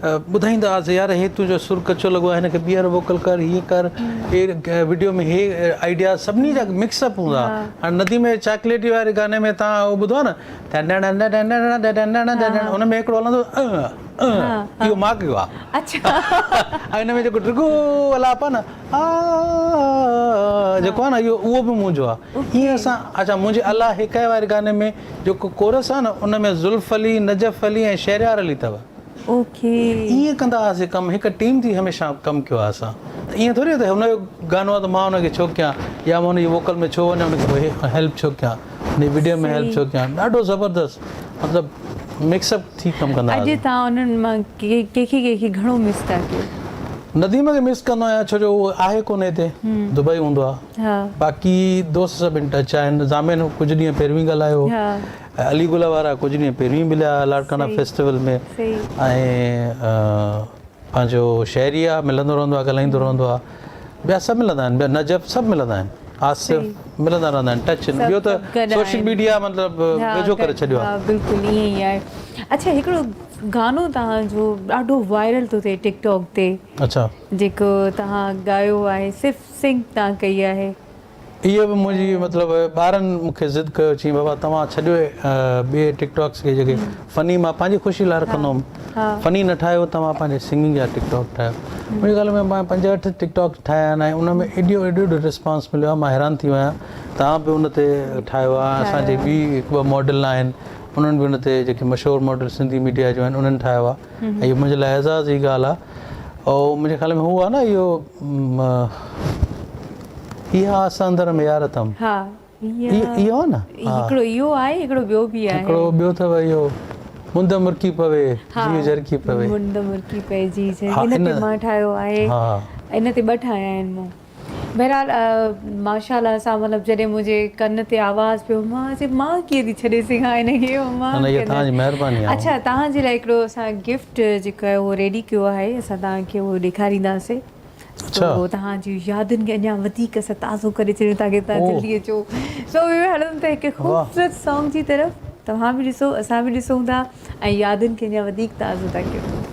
ॿुधाईंदा हुआसीं, यार हे तुंहिंजो सुर कचो लॻो आहे, हिनखे ॿीहर वोकल कर, हीअं कर, हे वीडियो में हे आइडिया सभिनी जा मिक्सअप हूंदा। हाणे नदी में चॉकलेटी वारे गाने में तव्हां उहो ॿुधो आहे न, हुन में हिकिड़ो हलंदो इहो मां कयो आहे। अच्छा। ऐं हिन में जेको ड्रिगो अलाप आहे न, जेको आहे न, इहो उहो बि मुंहिंजो आहे। ईअं असां, अच्छा, मुंहिंजे अलाह हिकु वारे गाने में जेको कोरस आहे न, उन में ज़ुल्फ़ अली, नजफ़ अली ऐं शहरियार अली अथव। ओके, ईअं कंदा हुआसीं कमु, हिकु टीम थी हमेशह कमु कयो आहे असां। त ईअं थोरी त हुनजो गानो आहे त मां हुनखे छो कयां, या मां हुनजी वोकल में छो वञा, हुनखे हेल्प छो कयां, हुन वीडियो में हेल्प छो कयां। ॾाढो ज़बरदस्त मतिलबु मिक्सअप थी कमु कंदा। अॼु तव्हां उन्हनि मां कंहिंखे घणो मिस था कयो? नदीम खे मिस कंदो आहियां, छो जो उहो आहे कोन हिते, दुबई हूंदो आहे। बाक़ी दोस्त सभु इन टच आहिनि। ज़ामिन कुझु ॾींहं पहिरियों ॻाल्हायो, अली गुल वारा कुझु ॾींहं पहिरियों मिलिया लाड़काना फेस्टिवल में, ऐं पंहिंजो शहरी आहे, मिलंदो रहंदो आहे, ॻाल्हाईंदो रहंदो आहे। ॿिया सभु मिलंदा आहिनि, ॿिया नजफ़ सभु मिलंदा आहिनि, आसिफ़ मिलंदा रहंदा आहिनि, टच आहिनि। ॿियो त सोशल मीडिया मतिलबु वेझो करे छॾियो आहे। बिल्कुलु ईअं ई आहे। अच्छा, हिकिड़ो गानो तव्हांजो ॾाढो वायरल थो थिए टिकटॉक ते, अच्छा, जेको तव्हां ॻायो आहे, सिर्फ़ सिंग तव्हां कई आहे। इहो बि मुंहिंजी मतिलबु ॿारनि मूंखे ज़िद कयो, चई बाबा तव्हां छॾियो ॿिए टिकटॉक्स खे जेके फ़नी, मां पंहिंजी ख़ुशी लाइ रखंदो हुउमि, फ़नी न ठाहियो, तव्हां पंहिंजे सिंगिंग जा टिकटॉक ठाहियो। मुंहिंजी ॻाल्हि में मां 5-8 टिकटॉक ठाहिया आहिनि, ऐं उन में एॾो रिस्पॉन्स मिलियो आहे, मां हैरान थी वियो आहियां। तव्हां बि उन ते ठाहियो आहे, असांजे ॿी 2 मॉडल आहिनि, उन्हनि बि उन ते, जेके मशहूरु मॉडल सिंधी मीडिया जो आहिनि, उन्हनि ठाहियो आहे, ऐं इहो मुंहिंजे लाइ एज़ाज़ जी ॻाल्हि आहे। ऐं मुंहिंजे ख़्याल में हू आहे न, इहो इहा असंदर में यार अथमि, इहो आहे न, हिकिड़ो इहो आहे, हिकिड़ो ॿियो बि आहे, हिकिड़ो ॿियो अथव इहो मुंद मुरकी पवे जी झरकी पवे, मुंद मुरकी पवे जी झरकी, इन ते मां ठाहियो आहे, इन ते 2 ठाहिया आहिनि मूं। बहरहाल माशाल्लाह सां, मतिलबु जॾहिं मुंहिंजे कन ते आवाज़ पियो, मां कीअं थी छॾे सघां हिनखे, तव्हांजी महिरबानी आहे। अच्छा, तव्हांजे लाइ हिकिड़ो असां गिफ्ट जेको आहे उहो रेडी कयो आहे, असां तव्हांखे उहो ॾेखारींदासीं। तो तव्हांजी यादुनि खे अञा वधीक असां ताज़ो करे छॾियूं ताकी तव्हां जल्दी अचो। सो हलूं था हिकु ख़ूबसूरत सॉन्ग जी तरफ़। तव्हां बि ॾिसो, असां बि ॾिसूं था ऐं यादुनि खे अञा वधीक ताज़ो था कयूं।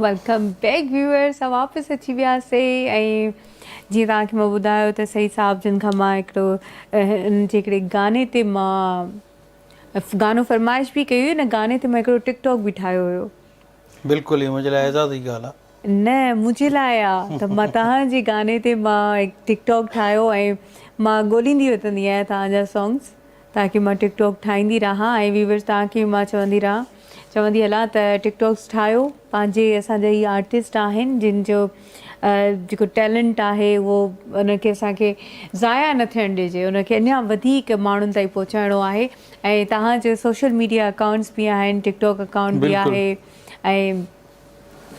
वेलकम बैक व्यूअर्स, असां वापसि अची वियासीं ऐं जीअं तव्हांखे मां ॿुधायो त सही साहब जिन खां मां हिकिड़ो जे हिकिड़े गाने ते मां गानो फरमाइश बि कई हुई, न गाने ते मां हिकिड़ो टिकटॉक बि ठाहियो हुयो। बिल्कुलु, ही मुंहिंजे लाइ एज़ाज़ जी ॻाल्हि आहे। न मुंहिंजे लाइ आहे त मां तव्हांजे गाने ते मां हिकु टिकटॉक ठाहियो ऐं मां ॻोल्हींदी वठंदी आहियां तव्हांजा सॉन्ग्स ताकी मां टिकटॉक ठाहींदी रहां ऐं व्यूवर्स तव्हांखे मां चवंदी हलां त टिकटॉक्स ठाहियो पंहिंजे असांजा ई आर्टिस्ट आहिनि जिन जो जेको टैलेंट आहे उहो उनखे असांखे ज़ाया न थियणु ॾिजे, उनखे अञा वधीक माण्हुनि ताईं पहुचाइणो आहे। ऐं तव्हांजे सोशल मीडिया अकाउंट्स बि आहिनि, टिकटॉक अकाउंट बि आहे ऐं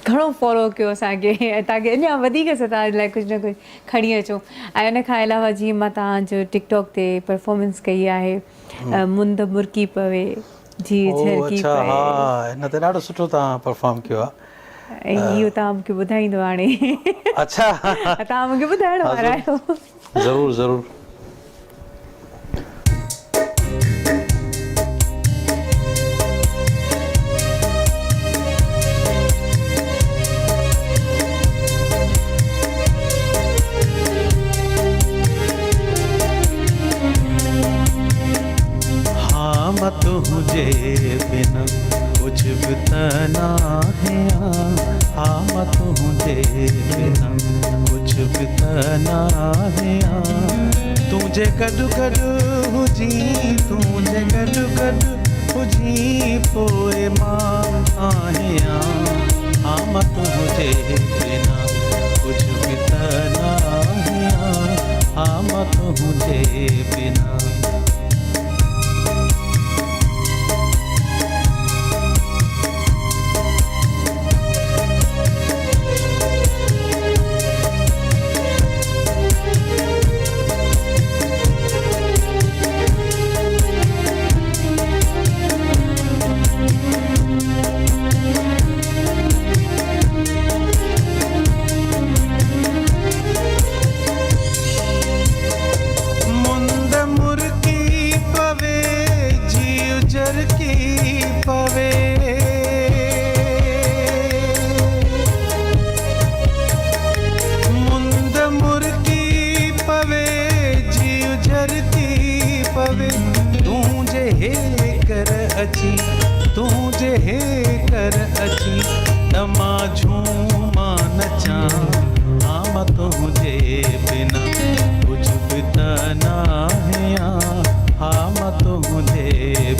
घणो फॉलो कयो असांखे ऐं तव्हांखे अञा वधीक असां तव्हांजे लाइ कुझु न कुझु खणी अचूं। ऐं उन खां अलावा जीअं मां तव्हांजो टिकटॉक ते परफॉर्मेंस कई आहे मुंद मुरकी पवे जी झरकी पवे, हिन ते ॾाढो सुठो तव्हां परफॉर्म कयो आहे ऐं इहो तव्हां मूंखे ॿुधाईंदो हाणे। अच्छा तव्हां मूंखे ॿुधाइण वारा आहियो। ज़रूरु ज़रूरु। तुझे बिना कुछ भी तना है, हाँ तुझे बिना कुछ भी तना है। तुझे गडु गडु हुजी, तुझे गडु गडु हुजी पोए मां है, हाँ तुझे बिना कुछ भी तना है, हाँ तुझे बिना। तुझे हे कर अची तमा झूमा नचा, हाँ तुझे बिना कुछ भी तना है, हाँ तुझे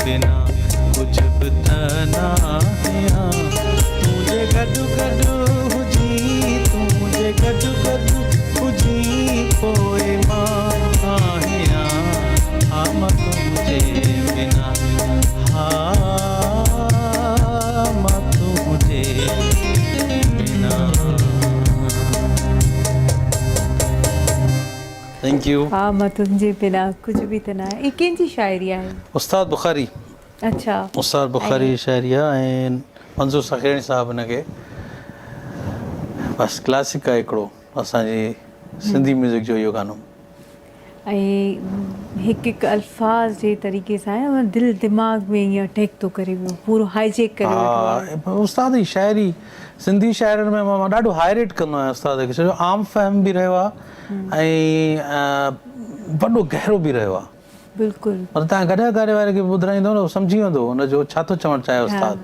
बिना कुछ भी तना है। तुझे गडु गडु हुजी, तुझे गडु गडु हुजी पोए मां है, हाँ तुझे बिना, हाँ तुझे बिना। Thank U. हाँ मां तुंहिंजे बिना कुझु बि त न आहे। ई कंहिंजी शाइरी आहे? उस्ताद बुखारी। अच्छा, उस्ताद बुखारी शाइरी आहे ऐं मंज़ूर सखेड़ी साहब हिनखे बसि क्लासिक आहे हिकिड़ो असांजी सिंधी म्यूज़िक जो इहो गानो। ऐं हिकु हिकु अल्फाज़ जे तरीक़े सां दिलि दिमाग़ में ईअं अटैक थो करे पियो, पूरो हाईजेक करे वठो आहे। उस्ताद जी शाइरी सिंधी शाइरनि में मां ॾाढो हाई रेट कंदो आहियां उस्ताद खे, छो जो आम फहम बि रहियो आहे ऐं वॾो गहरो बि रहियो आहे। बिल्कुलु, मतिलबु तव्हां गॾु गारे वारे खे ॿुधाईंदो न सम्झी वेंदो हुनजो छा थो चवणु चाहे उस्ताद।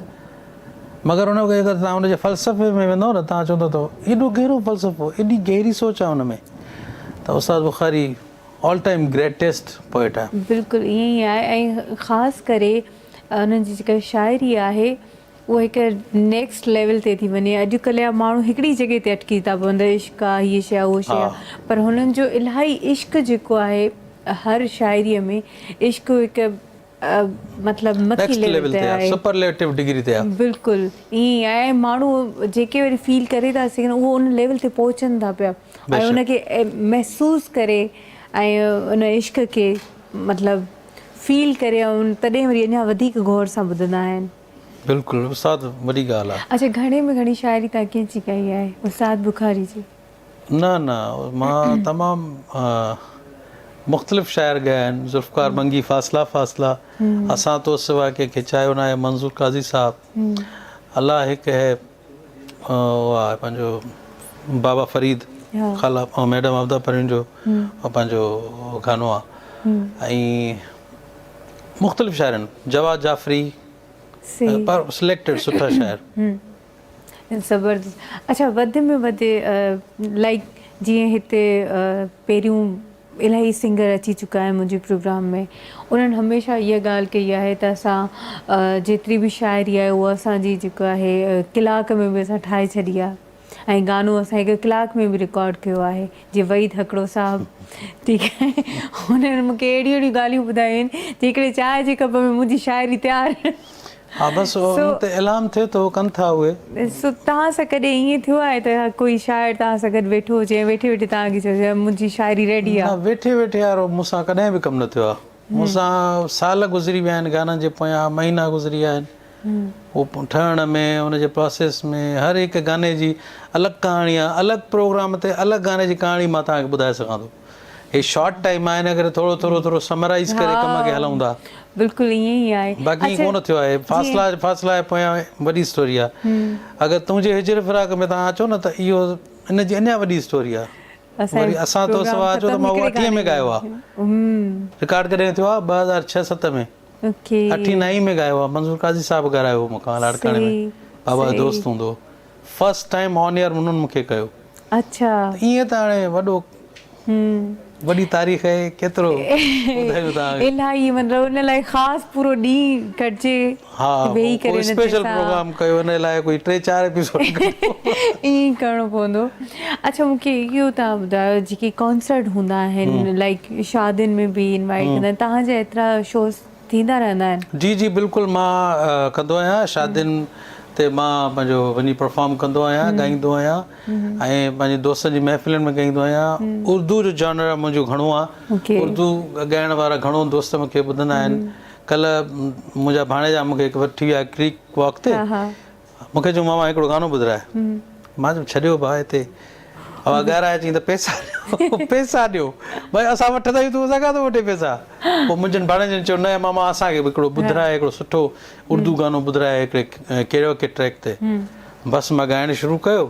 मगर हुनखे अगरि तव्हां हुनजे फ़लसफ़े में वेंदो न तव्हां चवंदो त एॾो गहरो फ़लसफ़ो, एॾी गहरी सोच आहे हुन में, त उस्ताद Bukhari all time greatest poet आहे। बिल्कुलु ईअं ई आहे। ऐं ख़ासि करे उन्हनि जी जेका शाइरी आहे उहा हिकु नेक्स्ट लेवल ते थी वञे। अॼुकल्ह जा माण्हू हिकिड़ी जॻह ते अटकी था पवनि, इश्क आहे, हीअ शइ आहे, उहा शइ आहे, पर हुननि जो इलाही इश्क जेको आहे हर शाइरीअ में इश्क हिकु मतिलबु मथी लेवल ते आहे, सुपरलेटिव डिग्री ते आहे। बिल्कुलु ईअं आहे। माण्हू जेके वरी फील करे था सघनि उहो उन लेवल ते पहुचनि था पिया ऐं उनखे महसूसु करे ऐं उन इश्क खे मतिलबु फील करे ऐं तॾहिं वरी अञा वधीक गौर सां ॿुधंदा आहिनि। बिल्कुलु उस्ताद वॾी ॻाल्हि आहे। अच्छा, घणे में घणी शाइरी तव्हां कंहिंजी कई आहे? उस्ताद बुखारी जी? न न, मां तमामु मुख़्तलिफ़ शाइर ॻाया आहिनि। ज़ुल्फ़कार मंगी, फ़ासिला फ़ासिला, असां तो सिवा के खिचायो न आहे, मंज़ूर काज़ी साहब, अल्लाह हिकु है, उहो आहे पंहिंजो बाबा फ़रीद ख़ाला ऐं मैडम अब्दा परवीन जो पंहिंजो गानो आहे। ऐं मुख़्तलिफ़ शाइर आहिनि, जवाद जाफ़री, पर सिलेक्टेड सुठा शाइर। ज़बरदस्त। अच्छा, वधि में वधि लाइक जीअं हिते पहिरियों इलाही सिंगर अची चुका आहिनि मुंहिंजे प्रोग्राम में, उन्हनि हमेशह इहा ॻाल्हि कई आहे त असां जेतिरी बि शाइरी आहे उहा असांजी जेको आहे कलाक में बि असां ठाहे छॾी आहे, ऐं गानो असां हिकु कलाक में बि रिकॉर्ड कयो आहे। जीअं वहीद हकड़ो साहब, ठीकु आहे, हुननि मूंखे अहिड़ियूं अहिड़ियूं ॻाल्हियूं ॿुधायूं आहिनि जे हिकिड़े चांहि जी कप में मुंहिंजी शाइरी तयारु। हा बसि उन ते इलाम थिए थो, कनि था उहे। सो तव्हां सां कॾहिं ईअं थियो आहे त कोई शाइर तव्हां सां गॾु वेठो हुजे ऐं वेठे वेठे तव्हांखे चयो मुंहिंजी शाइरी रेडी आहे? वेठे वेठे यारो मूंसां कॾहिं बि कमु न थियो आहे। मूंसां साल गुज़री विया आहिनि गाननि जे पोयां, महीना गुज़री विया आहिनि, उहो ठहण में, उनजे प्रोसेस में। हर हिकु गाने जी अलॻि कहाणी आहे, अलॻि प्रोग्राम ते अलॻि गाने जी कहाणी मां तव्हांखे ॿुधाए सघां थो। हे शॉर्ट टाइम आहे, हिन करे थोरो थोरो थोरो समराइज़ करे कम खे हलूं था। बिल्कुलु ईअं ई आहे, बाक़ी कोन थियो आहे। फ़ासिला जे पोयां वॾी स्टोरी आहे। अगरि तुंहिंजे हिजर फिराक में तव्हां अचो न त इहो इन जी अञा वॾी स्टोरी आहे। वरी असां तो सवाइ अचो त मां उहो 88 में ॻायो आहे, रिकॉर्ड कॾहिं थियो आहे 2006-07 में, 89 में ॻायो आहे। मंज़ूर काज़ी साहिबु ॻारायो हो मूंखां लाड़काणे में, बाबा जो दोस्त हूंदो। फर्स्ट टाइम ऑन एयर उन्हनि मूंखे कयो। अच्छा, ईअं त हाणे वॾी तारीख़ आहे, केतिरो ॿुधायूं तव्हांखे। इलाही मतिलबु उन लाइ ख़ासि पूरो ॾींहुं कटिजे, वेही करे स्पेशल प्रोग्राम कयो हिन लाइ, कोई 3-4 एपिसोड ईअं ई करिणो पवंदो। अच्छा, मूंखे इहो तव्हां ॿुधायो, जेके कॉन्सर्ट हूंदा आहिनि लाइक शादियुनि में बि इनवाइट कंदा आहिनि, तव्हांजा एतिरा शोज़ थींदा रहंदा आहिनि? जी जी बिल्कुलु, मां कंदो आहियां। शादियुनि ते मां पंहिंजो वञी परफॉर्म कंदो आहियां, ॻाईंदो आहियां, ऐं पंहिंजे दोस्तनि जी महफ़िलुनि में ॻाईंदो आहियां। उर्दू जो जॉनर मुंहिंजो घणो आहे, उर्दू ॻाइण वारा घणो दोस्त मूंखे ॿुधंदा आहिनि। कल्ह मुंहिंजा भाणेजा मूंखे हिकु वठी विया क्रीक वॉक ते, मूंखे चयो मामा हिकिड़ो गानो ॿुधाए। मां चयो छॾियो भाउ, हिते हवा ॻाराए, चई त पैसा ॾियो, पैसा ॾियो भई, असां वठंदा आहियूं, तूं असां खां थो वठे पैसा। पोइ मुंहिंजनि भाणेजनि चयो न मामा असांखे बि हिकिड़ो ॿुधाए, हिकिड़ो सुठो उर्दू गानो ॿुधाए हिकिड़े कहिड़ो के ट्रैक ते। बसि मां ॻाइणु शुरू कयो,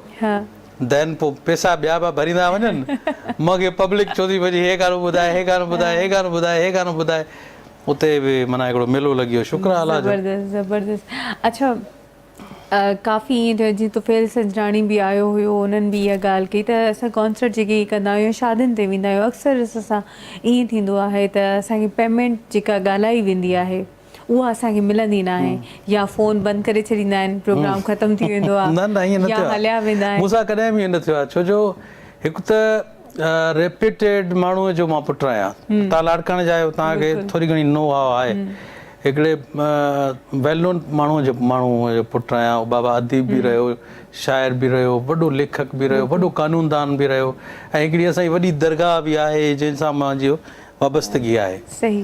देन पोइ पैसा ॿिया पिया भरींदा वञनि, मूंखे पब्लिक चवंदी वञी हे गानो ॿुधाए, हे गानो ॿुधाए, हे गानो ॿुधाए, हे गानो ॿुधाए। उते बि माना हिकिड़ो मेलो लॻी वियो, शुक्र अल्लाह जो। ज़बरदस्त। अच्छा, काफ़ी ईअं थियो, जीअं तुफ़ैल संजराणी बि आयो हुयो, उन्हनि बि इहा ॻाल्हि कई त असां कॉन्सर्ट जेके कंदा आहियूं, शादियुनि ते वेंदा आहियूं, अक्सर असां ईअं थींदो आहे त असांखे पेमेंट जेका ॻाल्हाई वेंदी आहे उहा असांखे मिलंदी न आहे, या फ़ोन बंदि करे छॾींदा आहिनि, प्रोग्राम ख़तमु थी वेंदो आहे, या हलिया वेंदा आहिनि। मूंसां कॾहिं बि ईअं न थियो आहे, छो जो हिकु त रेप्यूटेड माण्हूअ जो मां पुटु आहियां। तव्हां लाड़काणे जा आहियो, तव्हांखे थोरी घणी नो हाव आहे। हिकिड़े वेल नोन माण्हूअ जो पुटु आहियां। बाबा अदीब बि रहियो, शाइर बि रहियो, वॾो लेखक बि रहियो, वॾो कानूनदान बि रहियो, ऐं हिकिड़ी असांजी वॾी दरगाह बि आहे जंहिंसां मुंहिंजी वाबस्तगी आहे। सही,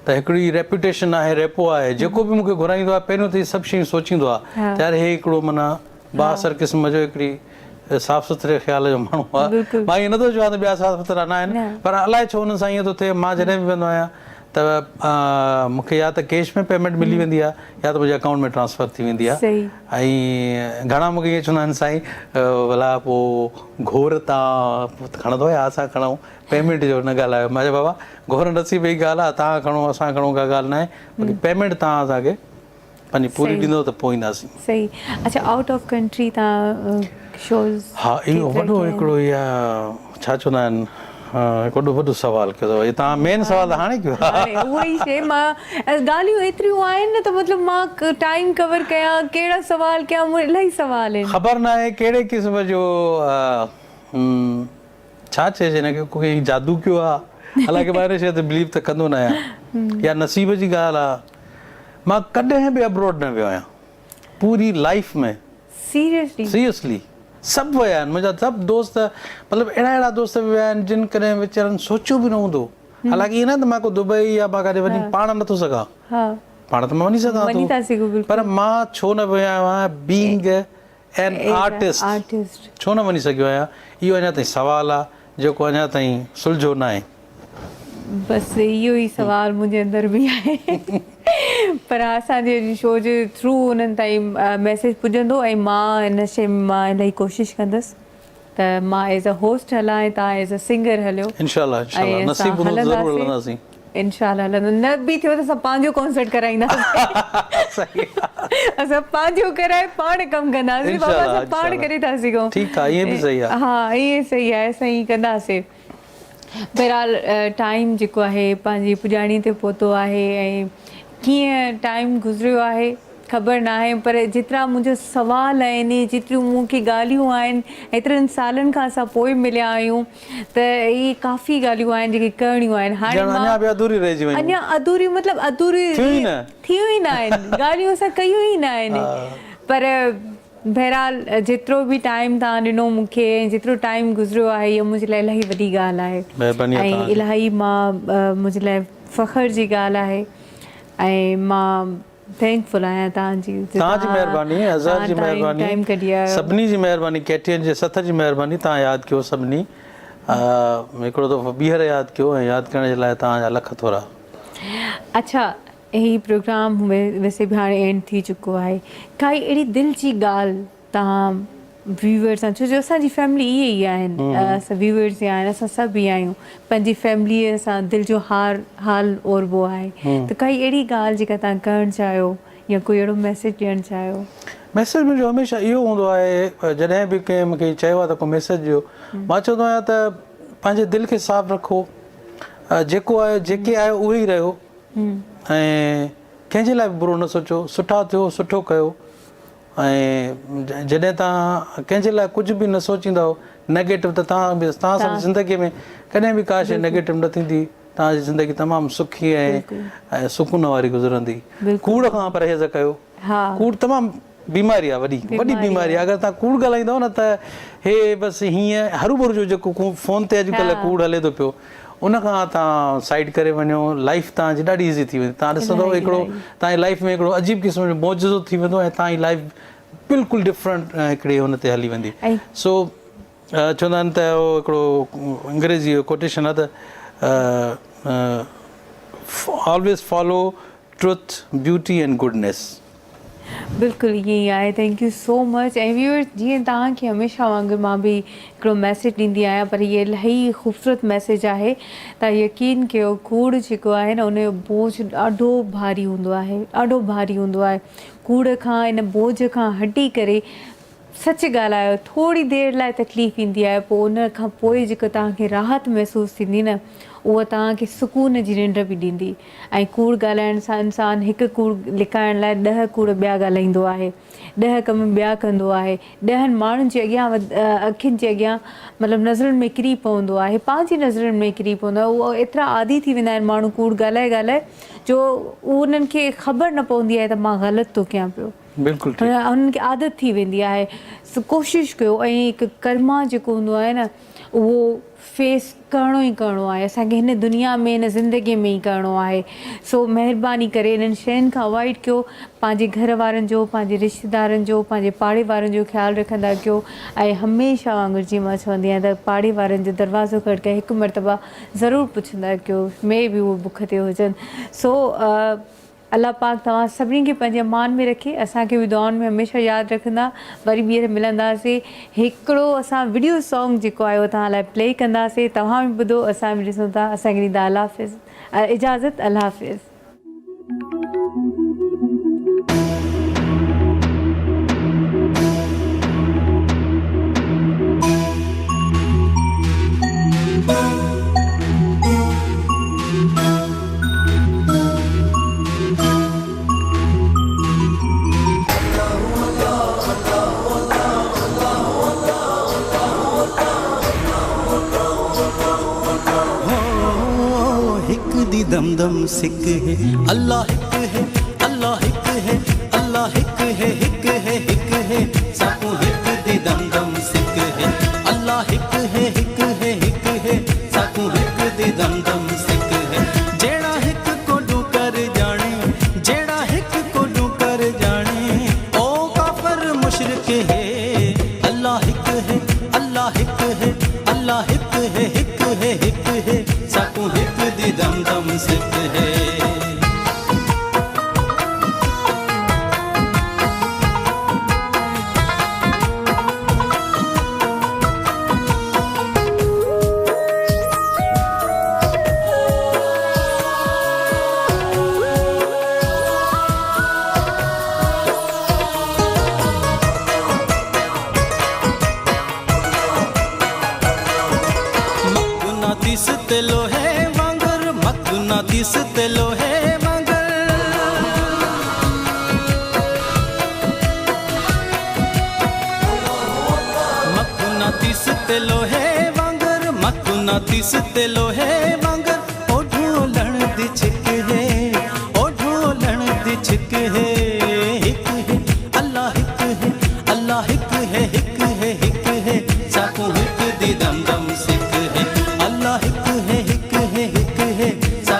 त हिकिड़ी रेप्यूटेशन आहे, रेपो आहे। जेको बि मूंखे घुराईंदो आहे पहिरियों त हीअ सभु शयूं सोचींदो आहे त यार हे हिकिड़ो माना बासर क़िस्म जो, हिकिड़ी साफ़ सुथरे ख़्याल जो माण्हू आहे। मां ईअं नथो चवां त ॿिया साफ़ सुथरा न आहिनि, पर अलाए छो हुन सां ईअं थो थिए। मां जॾहिं बि वेंदो आहियां त मूंखे या त कैश में पेमेंट मिली वेंदी आहे, या त मुंहिंजे अकाउंट में ट्रांसफर थी वेंदी आहे। ऐं घणा मूंखे ईअं चवंदा आहिनि साईं भला पोइ घोर तव्हां खणंदो आहे, असां खणूं, पेमेंट जो न ॻाल्हायो। मां चयो बाबा घोर नसीब जी ॻाल्हि आहे, तव्हां खणो असां खणूं का ॻाल्हि न आहे, बाक़ी पेमेंट तव्हां असांखे पंहिंजी पूरी ॾींदो त पोइ ईंदासीं। सही। अच्छा, आउट ऑफ कंट्री तव्हां शोज़? हा, इहो वॾो हिकिड़ो इहा छा चवंदा आहिनि, वॾो सवाल कयो अथव, तव्हां मेन सवाल हाणे कयो। उहो ई शइ, मां ॻाल्हियूं एतिरियूं आहिनि न त मतिलबु मां टाइम कवर कयां, कहिड़ा सवाल कयां, इलाही सवाल आहिनि। ख़बर न आहे कहिड़े क़िस्म जो छा चइजे हिनखे, कोई जादू कयो आहे, हालांकि मां हिन शइ ते बिलीव त कंदो न आहियां, या नसीब जी ॻाल्हि आहे। मां कॾहिं बि अब्रॉड न वियो आहियां पूरी लाइफ में। सीरियसली सभु विया आहिनि मुंहिंजा सभु दोस्त, मतिलबु अहिड़ा दोस्त बि विया आहिनि जिन कॾहिं वीचारनि सोचियो बि न हूंदो। हालांकि ईअं न त मां को दुबई या मां काॾे वञी पाण नथो सघां, पाण त मां वञी सघां, पर मां छो न वियो आहियां बीइंग एन आर्टिस्ट, छो न वञी सघियो आहियां, इहो अञा ताईं सुवालु आहे जेको अञा ताईं सुलझो न आहे। बसि इहो ई सुवालु मुंहिंजे अंदरि बि आहे, पर असांजे शो जे थ्रू उन्हनि ताईं मैसेज पुॼंदो, ऐं मां हिन शइ में मां इलाही कोशिशि कंदसि त मां एज़ अ होस्ट हलां ऐं तव्हां एज़ अ सिंगर हलियो। इंशाल्लाह, इंशाल्लाह नसीब हूंदो ज़रूरु हलंदासीं। इंशाल्लाह हलंदो, न बि थियो त असां पंहिंजो कॉन्सर्ट कराईंदासीं। सही आहे। असां पंहिंजो कराए पाण कमु कंदासीं, बाबा इंशाल्लाह, असां पाण इंशाल्लाह। करे था सघूं। ठीकु आहे, ईअं बि सही आहे। हा ईअं सही आहे, असां ईअं कंदासीं। बहरहाल टाइम जेको आहे पंहिंजी पुॼाणी ते पहुतो आहे ऐं कीअं टाइम गुज़रियो आहे ख़बर न आहे, पर जेतिरा मुंहिंजा सुवाल आहिनि, जेतिरियूं मूंखे ॻाल्हियूं आहिनि, एतिरनि सालनि खां असां पोइ मिलिया आहियूं, त इहे काफ़ी ॻाल्हियूं आहिनि जेके करणियूं आहिनि। हाणे ॼण अञा बि अधूरी रहिजी वयूं। अञा अधूरी मतिलबु अधूरी थियूं ई न आहिनि, ॻाल्हियूं असां कयूं ई न आहिनि। पर बहरहाल जेतिरो बि टाइम तव्हां ॾिनो मूंखे, जेतिरो टाइम गुज़रियो आहे, इहा मुंहिंजे लाइ इलाही वॾी ॻाल्हि आहे ऐं इलाही मुंहिंजे लाइ फ़ख़्र जी ॻाल्हि आहे ऐं मां थैंकफुल आहियां तव्हांजी महिरबानी, अज़हर जी महिरबानी, टाइम कढी आयो, सभिनी जी महिरबानी, KTN जे सथ जी महिरबानी। तव्हां यादि कयो सभिनी, हिकिड़ो दफ़ो ॿीहर यादि कयो ऐं यादि करण जे लाइ तव्हांजा लख थोरा। अच्छा, यही प्रोग्राम वैसे भी हाणे एंड थी चुको आहे। काई अहिड़ी दिलि जी ॻाल्हि तव्हां व्यूअर्स सां, छो जो असांजी फैमिली इहे ई आहिनि, असां व्यूअर्स ई आहिनि, असां सभु ई आहियूं, पंहिंजी फैमिलीअ सां दिलि जो हाल ओरबो आहे, त काई अहिड़ी ॻाल्हि जेका तव्हां करणु चाहियो या कोई अहिड़ो मैसेज ॾियणु चाहियो? मैसेज मुंहिंजो हमेशह इहो हूंदो आहे, जॾहिं बि कंहिं मूंखे चयो आहे त को मैसेज ॾियो, मां चवंदो आहियां त पंहिंजे दिलि खे साफ़ु रखो, जेको आहे जेके आहे उहो ई रहियो ऐं कंहिंजे लाइ बि बुरो न सोचो, सुठा थियो, सुठो कयो ऐं जॾहिं तव्हां कंहिंजे लाइ कुझु बि न सोचींदव नेगेटिव, त तव्हां सां ज़िंदगीअ में कॾहिं बि का शइ नेगेटिव न थींदी, तव्हांजी ज़िंदगी तमामु सुखी ऐं सुकून वारी गुज़रंदी। कूड़ खां परहेज़ कयो, कूड़ तमामु बीमारी आहे, वॾी बीमारी आहे। अगरि तव्हां कूड़ ॻाल्हाईंदव न त हे बसि हीअं हरू भरू जो जेको फ़ोन ते अॼुकल्ह कूड़ हले थो पियो, उनखां तव्हां साइड करे वञो, लाइफ तव्हांजी ॾाढी ईज़ी थी वेंदी। तव्हां ॾिसंदव हिकिड़ो तव्हांजी लाइफ में हिकिड़ो अजीब क़िस्म जो मौजूदो थी वेंदो ऐं तव्हांजी लाइफ बिल्कुलु डिफरेंट हिकिड़ी हुन ते हली वेंदी। सो चवंदा आहिनि त हिकिड़ो अंग्रेज़ी जो कोटेशन आहे त always follow truth, beauty and goodness. बिल्कुलु ईअं ई आहे। Thank you so much. ऐं व्यूअर्स, जीअं तव्हांखे हमेशह वांगुरु मां बि हिकिड़ो मैसेज ॾींदी आहियां, पर इहे इलाही ख़ूबसूरत मैसेज आहे। तव्हां यकीन कयो, कूड़ जेको आहे न, उनजो बोझ ॾाढो भारी हूंदो आहे, ॾाढो भारी हूंदो आहे। कूड़ खां, इन बोझ खां हटी करे सच ॻाल्हायो, थोरी देरि लाइ तकलीफ़ ईंदी आहे, पोइ उन खां पोइ जेको तव्हांखे राहत महसूसु थींदी न, उहा तव्हांखे सुकून जी निंड बि ॾींदी। ऐं कूड़ ॻाल्हाइण सां इंसानु हिकु कूड़ लिकाइण लाइ 10 कूड़ ॿिया ॻाल्हाईंदो आहे, 10 कम ॿिया कंदो आहे, 10 माण्हुनि जे अॻियां अखियुनि जे अॻियां मतिलबु नज़रुनि में किरी पवंदो आहे, पंहिंजी नज़रुनि में किरी पवंदो आहे। उहो एतिरा आदी थी वेंदा आहिनि माण्हू कूड़ ॻाल्हाए जो उन्हनि खे ख़बर न पवंदी आहे त मां ग़लति थो कयां पियो। बिल्कुलु उन्हनि खे आदत थी वेंदी आहे। कोशिशि कयो, ऐं हिकु कर्मा जेको हूंदो आहे न, उहो फेस करिणो ई करिणो आहे, असांखे हिन दुनिया में, हिन ज़िंदगीअ में ई करिणो आहे। सो महिरबानी करे इन्हनि शयुनि खां अवॉइड कयो, पंहिंजे घर वारनि जो, पंहिंजे रिश्तेदारनि जो, पंहिंजे पाड़े वारनि जो ख़्यालु रखंदा कयो। ऐं हमेशह वांगुरु जीअं मां चवंदी आहियां त पाड़े वारनि जो दरवाज़ो खड़काए हिकु मरतबा ज़रूरु पुछंदा कयो, में बि उहे बुख ते हुजनि। सो अल्लाह पाक तव्हां सभिनी खे पंहिंजे मान में रखे, असांखे बि दुआउनि में हमेशह यादि रखंदा। वरी ॿीहर मिलंदासीं। हिकिड़ो असां वीडियो सॉन्ग जेको आहे उहो तव्हां लाइ प्ले कंदासीं, तव्हां बि ॿुधो, असां बि ॾिसूं था। असांखे ॾींदा अल्लाह हाफ़िज़, इजाज़त, अल्लाह हाफ़िज़। दम दम सिक है अल्लाह हिक है, अल्लाह हिक है, अल्लाह हिक है, हिक है, हिक है, साकू हिक दी दम दम सिक है। अल्लाह हिक है, हिक है, हिक है, साकू हिक दी दम दम सिक है। जेड़ा हिक को डू कर जाने, जेड़ा हिक को डू कर जाने, ओ काफर मुशरिक है। अल्लाह हिक है, अल्लाह हिक है, अल्लाह हिक है, हिक है, हिक है, साकू हिक दी दम दम सिक है। मक़नातीस ते लोहे वांगर मक़नातीस ते लोहे वांगर मक़नातीस ते लोहे वांगर ओ ढोलण दी छिक है ओ ढोलण दी छिक है हिक है अल्लाह हिक है अल्लाह हिक है हिक है हिक है साकू हिक दी दम